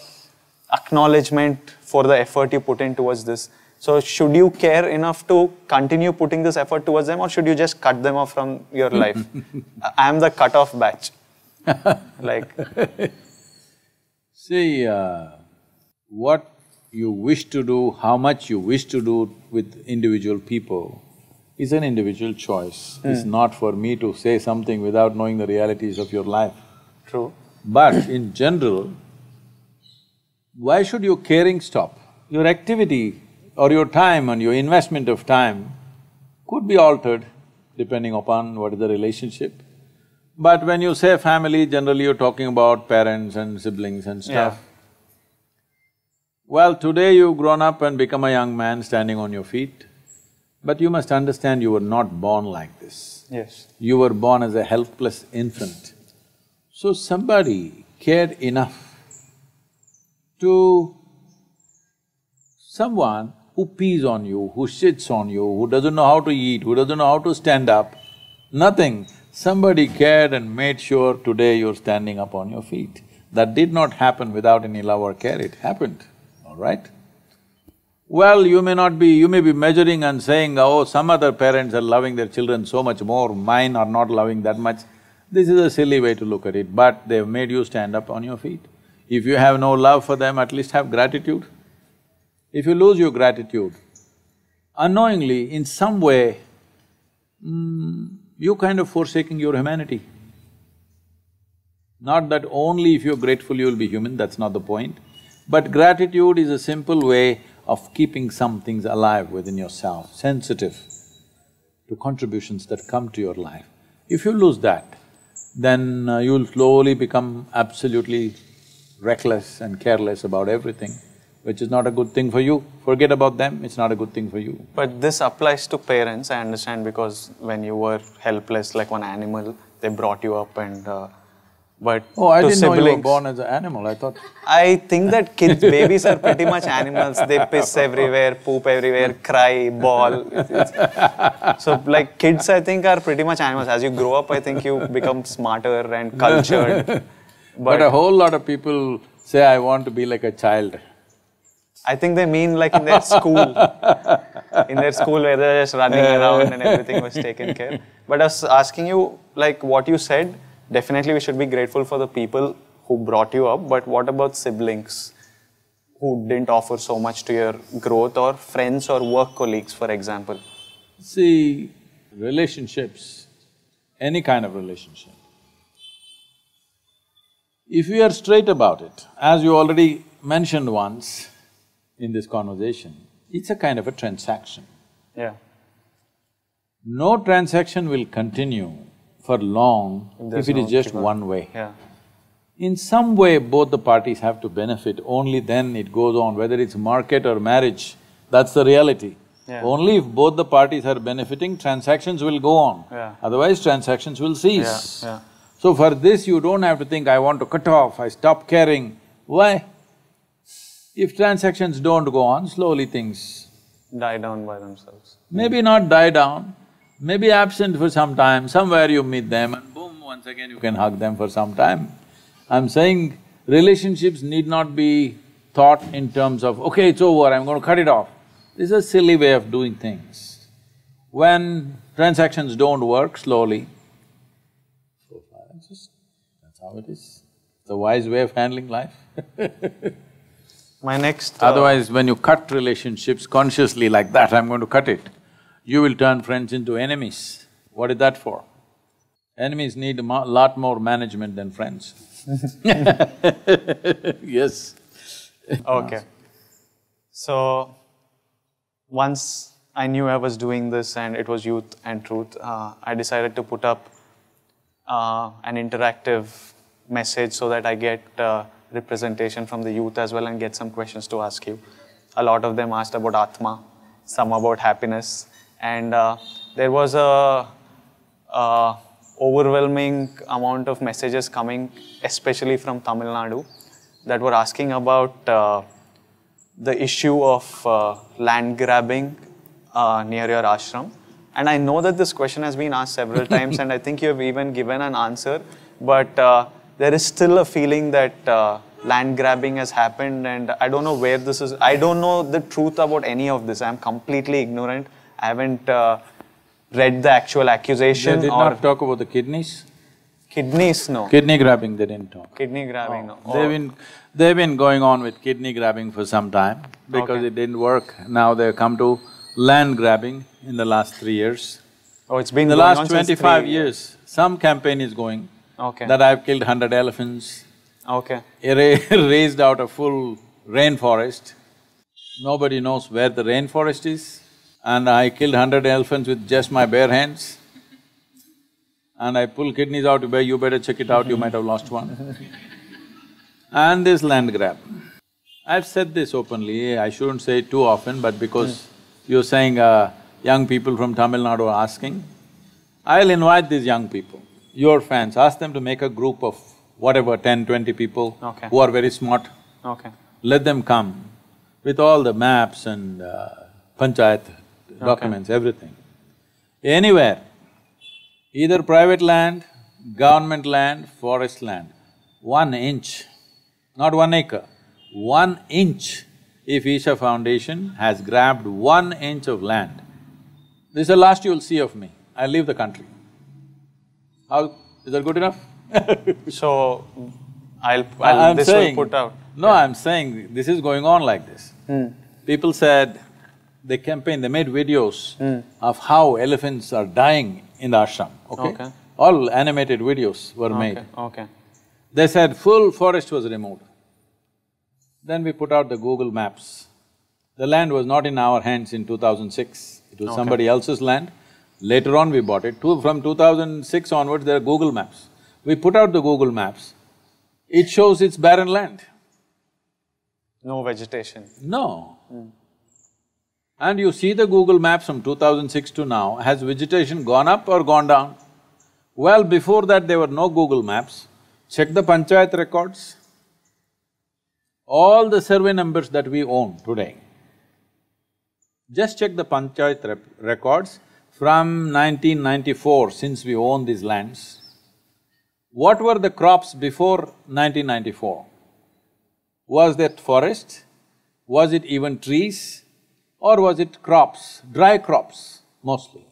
acknowledgement for the effort you put in towards this. So should you care enough to continue putting this effort towards them, or should you just cut them off from your life? I am the cut-off batch. Like… See, what you wish to do, how much you wish to do with individual people is an individual choice. It's not for me to say something without knowing the realities of your life. True. But in general, why should your caring stop? Your activity or your time and your investment of time could be altered depending upon what is the relationship. But when you say family, generally you're talking about parents and siblings and stuff. Yeah. Well, today you've grown up and become a young man standing on your feet, but you must understand you were not born like this. Yes. You were born as a helpless infant. So somebody cared enough to someone who pees on you, who sits on you, who doesn't know how to eat, who doesn't know how to stand up, nothing. Somebody cared and made sure today you're standing up on your feet. That did not happen without any love or care, it happened, all right? Well, you may be measuring and saying, oh, some other parents are loving their children so much more, mine are not loving that much. This is a silly way to look at it, but they've made you stand up on your feet. If you have no love for them, at least have gratitude. If you lose your gratitude, unknowingly, in some way, you're kind of forsaking your humanity. Not that only if you're grateful you'll be human, that's not the point. But gratitude is a simple way of keeping some things alive within yourself, sensitive to contributions that come to your life. If you lose that, then you'll slowly become absolutely reckless and careless about everything, which is not a good thing for you. Forget about them, it's not a good thing for you. But this applies to parents, I understand, because when you were helpless like one animal, they brought you up and But Oh, I to didn't know you were siblings, born as an animal, I thought… I think that babies are pretty much animals. They piss everywhere, poop everywhere, cry, bawl. So like kids, I think, are pretty much animals. As you grow up, I think you become smarter and cultured. But a whole lot of people say, I want to be like a child. I think they mean like in their school. In their school where they're just running around and everything was taken care. But I was asking you, like what you said, definitely we should be grateful for the people who brought you up, but what about siblings who didn't offer so much to your growth, or friends or work colleagues, for example? See, relationships, any kind of relationship, if we are straight about it, as you already mentioned once in this conversation, it's a kind of a transaction. Yeah. No transaction will continue for long if it is just one way. Yeah. In some way, both the parties have to benefit, only then it goes on, whether it's market or marriage, that's the reality. Yeah. Only if both the parties are benefiting, transactions will go on. Yeah. Otherwise, transactions will cease. Yeah. So for this, you don't have to think, I want to cut off, I stop caring. Why? If transactions don't go on, slowly things Die down by themselves. maybe not die down, maybe absent for some time, somewhere you meet them and boom, once again you can hug them for some time. I'm saying relationships need not be thought in terms of, okay, it's over, I'm going to cut it off. This is a silly way of doing things. When transactions don't work, slowly, so far, that's how it is. It's a wise way of handling life. My next… Otherwise, when you cut relationships consciously like that, I'm going to cut it, you will turn friends into enemies. What is that for? Enemies need a lot more management than friends. Yes. Okay. So, once I knew I was doing this and it was Youth and Truth, I decided to put up an interactive message so that I get representation from the youth as well and get some questions to ask you. A lot of them asked about Atma, some about happiness, and there was a overwhelming amount of messages coming, especially from Tamil Nadu, that were asking about the issue of land grabbing near your ashram. And I know that this question has been asked several times and I think you have even given an answer, but there is still a feeling that land grabbing has happened, and I don't know where this is… I don't know the truth about any of this. I'm completely ignorant. I haven't read the actual accusation. They did not talk about the kidneys? Kidneys, no. Kidney grabbing, they didn't talk. Kidney grabbing, no. They've been going on with kidney grabbing for some time because it didn't work. Now they've come to land grabbing in the last 3 years. Oh, it's been In the going on last since 25 years, some campaign is going that I've killed 100 elephants, raised out a full rainforest. Nobody knows where the rainforest is, and I killed 100 elephants with just my bare hands. And I pull kidneys out, you better check it out, you might have lost one. And this land grab. I've said this openly, I shouldn't say it too often, but because you're saying young people from Tamil Nadu are asking, I'll invite these young people, your fans, ask them to make a group of whatever, 10, 20 people who are very smart. Let them come with all the maps and panchayat documents, everything. Anywhere, either private land, government land, forest land, 1 inch, not 1 acre, 1 inch, if Isha Foundation has grabbed 1 inch of land, this is the last you'll see of me, I'll leave the country. How… is that good enough? So, this will put out… No, I'm saying this is going on like this. People said, they campaigned, they made videos of how elephants are dying in the ashram, okay? All animated videos were made. They said full forest was removed. Then we put out the Google Maps. The land was not in our hands in 2006, it was somebody else's land. Later on we bought it. From 2006 onwards, there are Google Maps. We put out the Google Maps, it shows it's barren land. No vegetation. No. And you see the Google Maps from 2006 to now, has vegetation gone up or gone down? Well, before that there were no Google Maps. check the panchayat records, all the survey numbers that we own today. Just check the panchayat records from 1994, since we own these lands. What were the crops before 1994? Was that forest? Was it even trees? Or was it crops, dry crops mostly?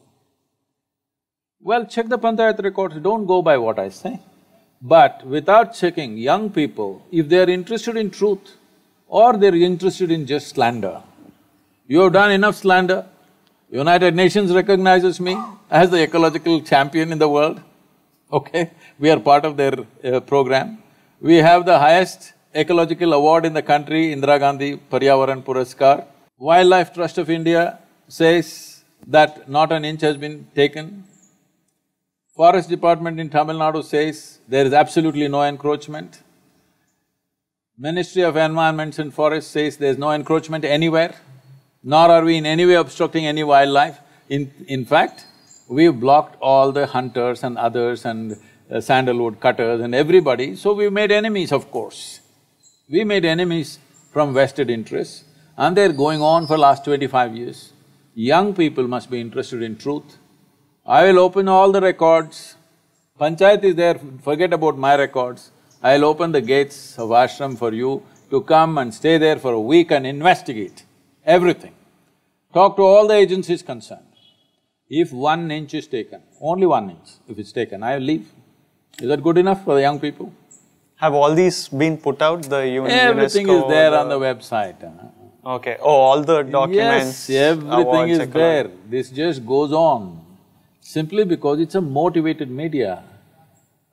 Well, check the panchayat records, don't go by what I say. But without checking, young people, if they are interested in truth or they're interested in just slander, you have done enough slander. United Nations recognizes me as the ecological champion in the world, okay? We are part of their program. We have the highest ecological award in the country, Indira Gandhi Paryavaran Puraskar. Wildlife Trust of India says that not an inch has been taken. Forest Department in Tamil Nadu says there is absolutely no encroachment. Ministry of Environment and Forests says there is no encroachment anywhere, nor are we in any way obstructing any wildlife. In fact, we've blocked all the hunters and others and sandalwood cutters and everybody, so we've made enemies, of course. We made enemies from vested interests, and they're going on for last 25 years. Young people must be interested in truth. I will open all the records. Panchayat is there, forget about my records. I'll open the gates of ashram for you to come and stay there for a week and investigate everything. Talk to all the agencies concerned. If 1 inch is taken, only 1 inch, if it's taken, I'll leave. Is that good enough for the young people? Have all these been put out, the Everything UNESCO, is there on the website. Okay, oh, all the documents, Yes, everything awards, is ecology. there. This just goes on, simply because it's a motivated media.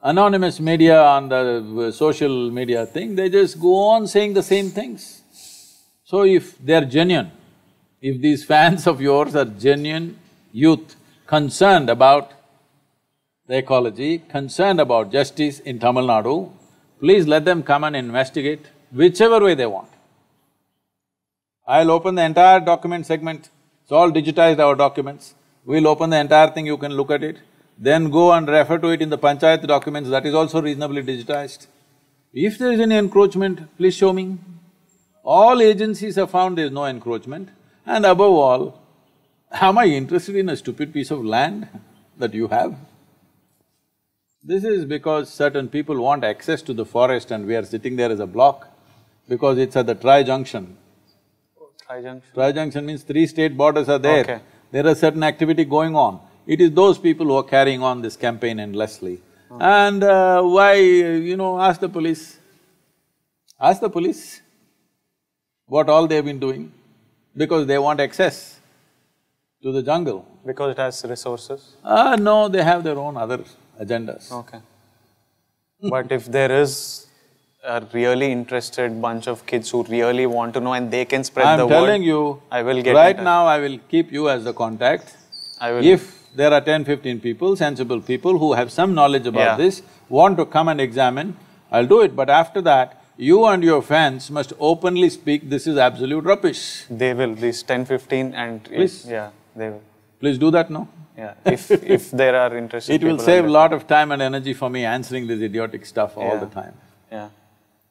Anonymous media on the social media thing, they just go on saying the same things. So if they're genuine, if these fans of yours are genuine youth concerned about the ecology, concerned about justice in Tamil Nadu, please let them come and investigate whichever way they want. I'll open the entire document segment, it's all digitized, our documents. We'll open the entire thing, you can look at it. Then go and refer to it in the panchayat documents, that is also reasonably digitized. If there is any encroachment, please show me. All agencies have found there is no encroachment, and above all, am I interested in a stupid piece of land that you have? This is because certain people want access to the forest and we are sitting there as a block, because it's at the tri-junction. Tri-junction? Tri-junction means 3 state borders are there. Okay. There is certain activity going on. It is those people who are carrying on this campaign endlessly. And why, ask the police. Ask the police what all they've been doing, because they want access to the jungle. Because it has resources? No, they have their own other agendas. Okay. But if there is a really interested bunch of kids who really want to know and they can spread the word… I'm telling you, I will get right in touch. now I will keep you as the contact. I will… If there are 10-15 people, sensible people who have some knowledge about this, want to come and examine, I'll do it. But after that, you and your fans must openly speak, this is absolute rubbish. They will, these 10-15 and… Please. Yeah, they will. Please do that, no? Yeah, if there are interested It will people, save a lot of time and energy for me answering this idiotic stuff all the time. Yeah.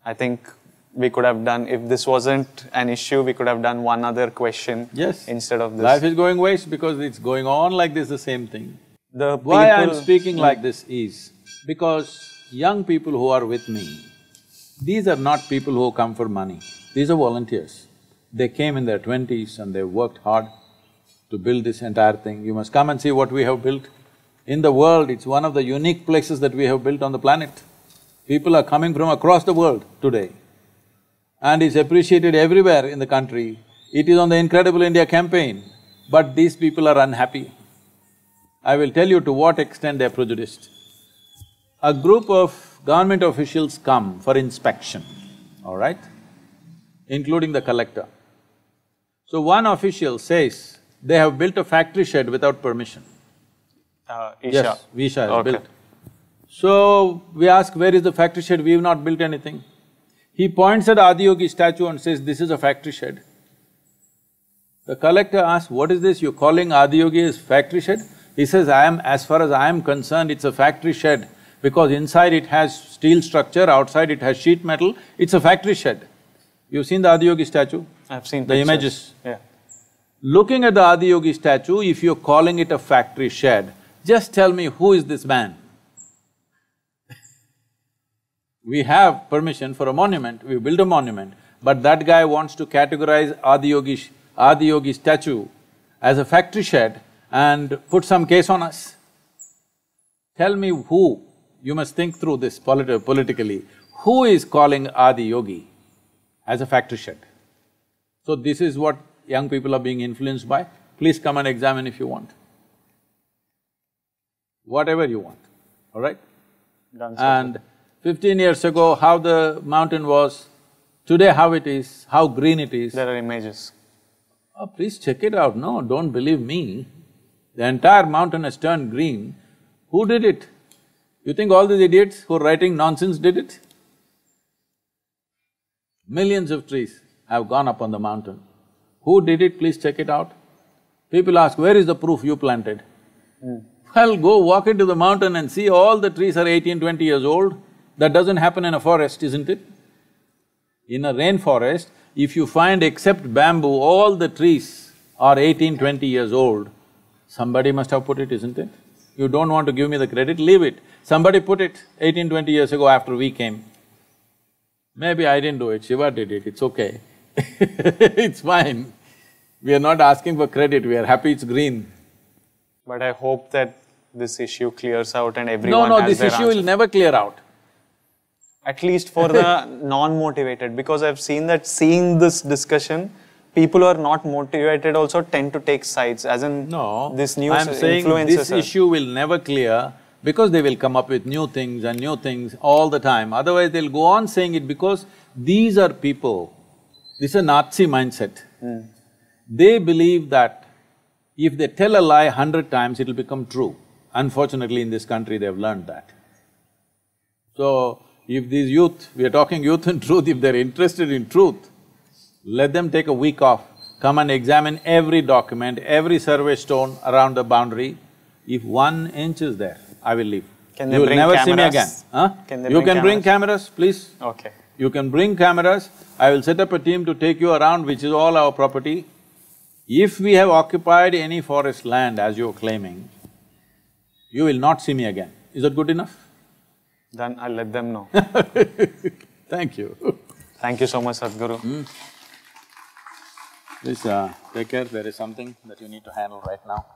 I think we could have done… if this wasn't an issue, we could have done one other question instead of this. Life is going waste because it's going on like this, the same thing. The Why I'm speaking like this is because young people who are with me, these are not people who come for money, these are volunteers. They came in their 20s and they worked hard to build this entire thing. You must come and see what we have built. In the world, it's one of the unique places that we have built on the planet. People are coming from across the world today, and it's appreciated everywhere in the country. It is on the Incredible India campaign, but these people are unhappy. I will tell you to what extent they're prejudiced. A group of government officials come for inspection, all right, including the collector. So one official says they have built a factory shed without permission. Isha. Yes, Isha has built. So we ask, where is the factory shed? We have not built anything. He points at Adi Yogi statue and says, this is a factory shed. The collector asks, what is this? You're calling Adi Yogi as factory shed? He says, as far as I am concerned, it's a factory shed. because inside it has steel structure, outside it has sheet metal, it's a factory shed. You've seen the Adiyogi statue? I've seen the pictures. images. Yeah. Looking at the Adiyogi statue, if you're calling it a factory shed, just tell me who is this man? We have permission for a monument, we build a monument, but that guy wants to categorize Adiyogi statue as a factory shed and put some case on us. Tell me who, you must think through this politically, who is calling Adiyogi as a factory shed? So this is what young people are being influenced by. Please come and examine if you want. Whatever you want, all right? Done, And 15 years ago, how the mountain was, today how it is, how green it is. There are images. Oh, please check it out. No, don't believe me. The entire mountain has turned green. Who did it? You think all these idiots who are writing nonsense did it? Millions of trees have gone up on the mountain. Who did it? Please check it out. People ask, where is the proof you planted? Well, go walk into the mountain and see all the trees are 18, 20 years old. That doesn't happen in a forest, isn't it? In a rainforest, if you find except bamboo, all the trees are 18, 20 years old, somebody must have put it, isn't it? You don't want to give me the credit, leave it. Somebody put it 18, 20 years ago after we came. Maybe I didn't do it, Shiva did it, it's okay. It's fine. We are not asking for credit, we are happy it's green. But I hope that this issue clears out and everyone No, has this their issue answer. will never clear out. At least for the non-motivated, because I've seen that seeing this discussion, people who are not motivated also tend to take sides, as in No, this new I'm saying influences this issue will never clear because they will come up with new things and new things all the time. Otherwise, they'll go on saying it because these are people, this is a Nazi mindset. They believe that if they tell a lie 100 times, it'll become true. Unfortunately, in this country, they've learned that. So, if these youth, we are talking youth and truth, if they're interested in truth, let them take a week off, come and examine every document, every survey stone around the boundary. If 1 inch is there, I will leave. Can they You'll bring never see me cameras? again, huh? Can they You bring can bring cameras? cameras, please. Okay. You can bring cameras, I will set up a team to take you around, which is all our property. If we have occupied any forest land as you're claiming, you will not see me again. Is that good enough? Then I'll let them know. Thank you. Thank you so much, Sadhguru. Please take care, there is something that you need to handle right now.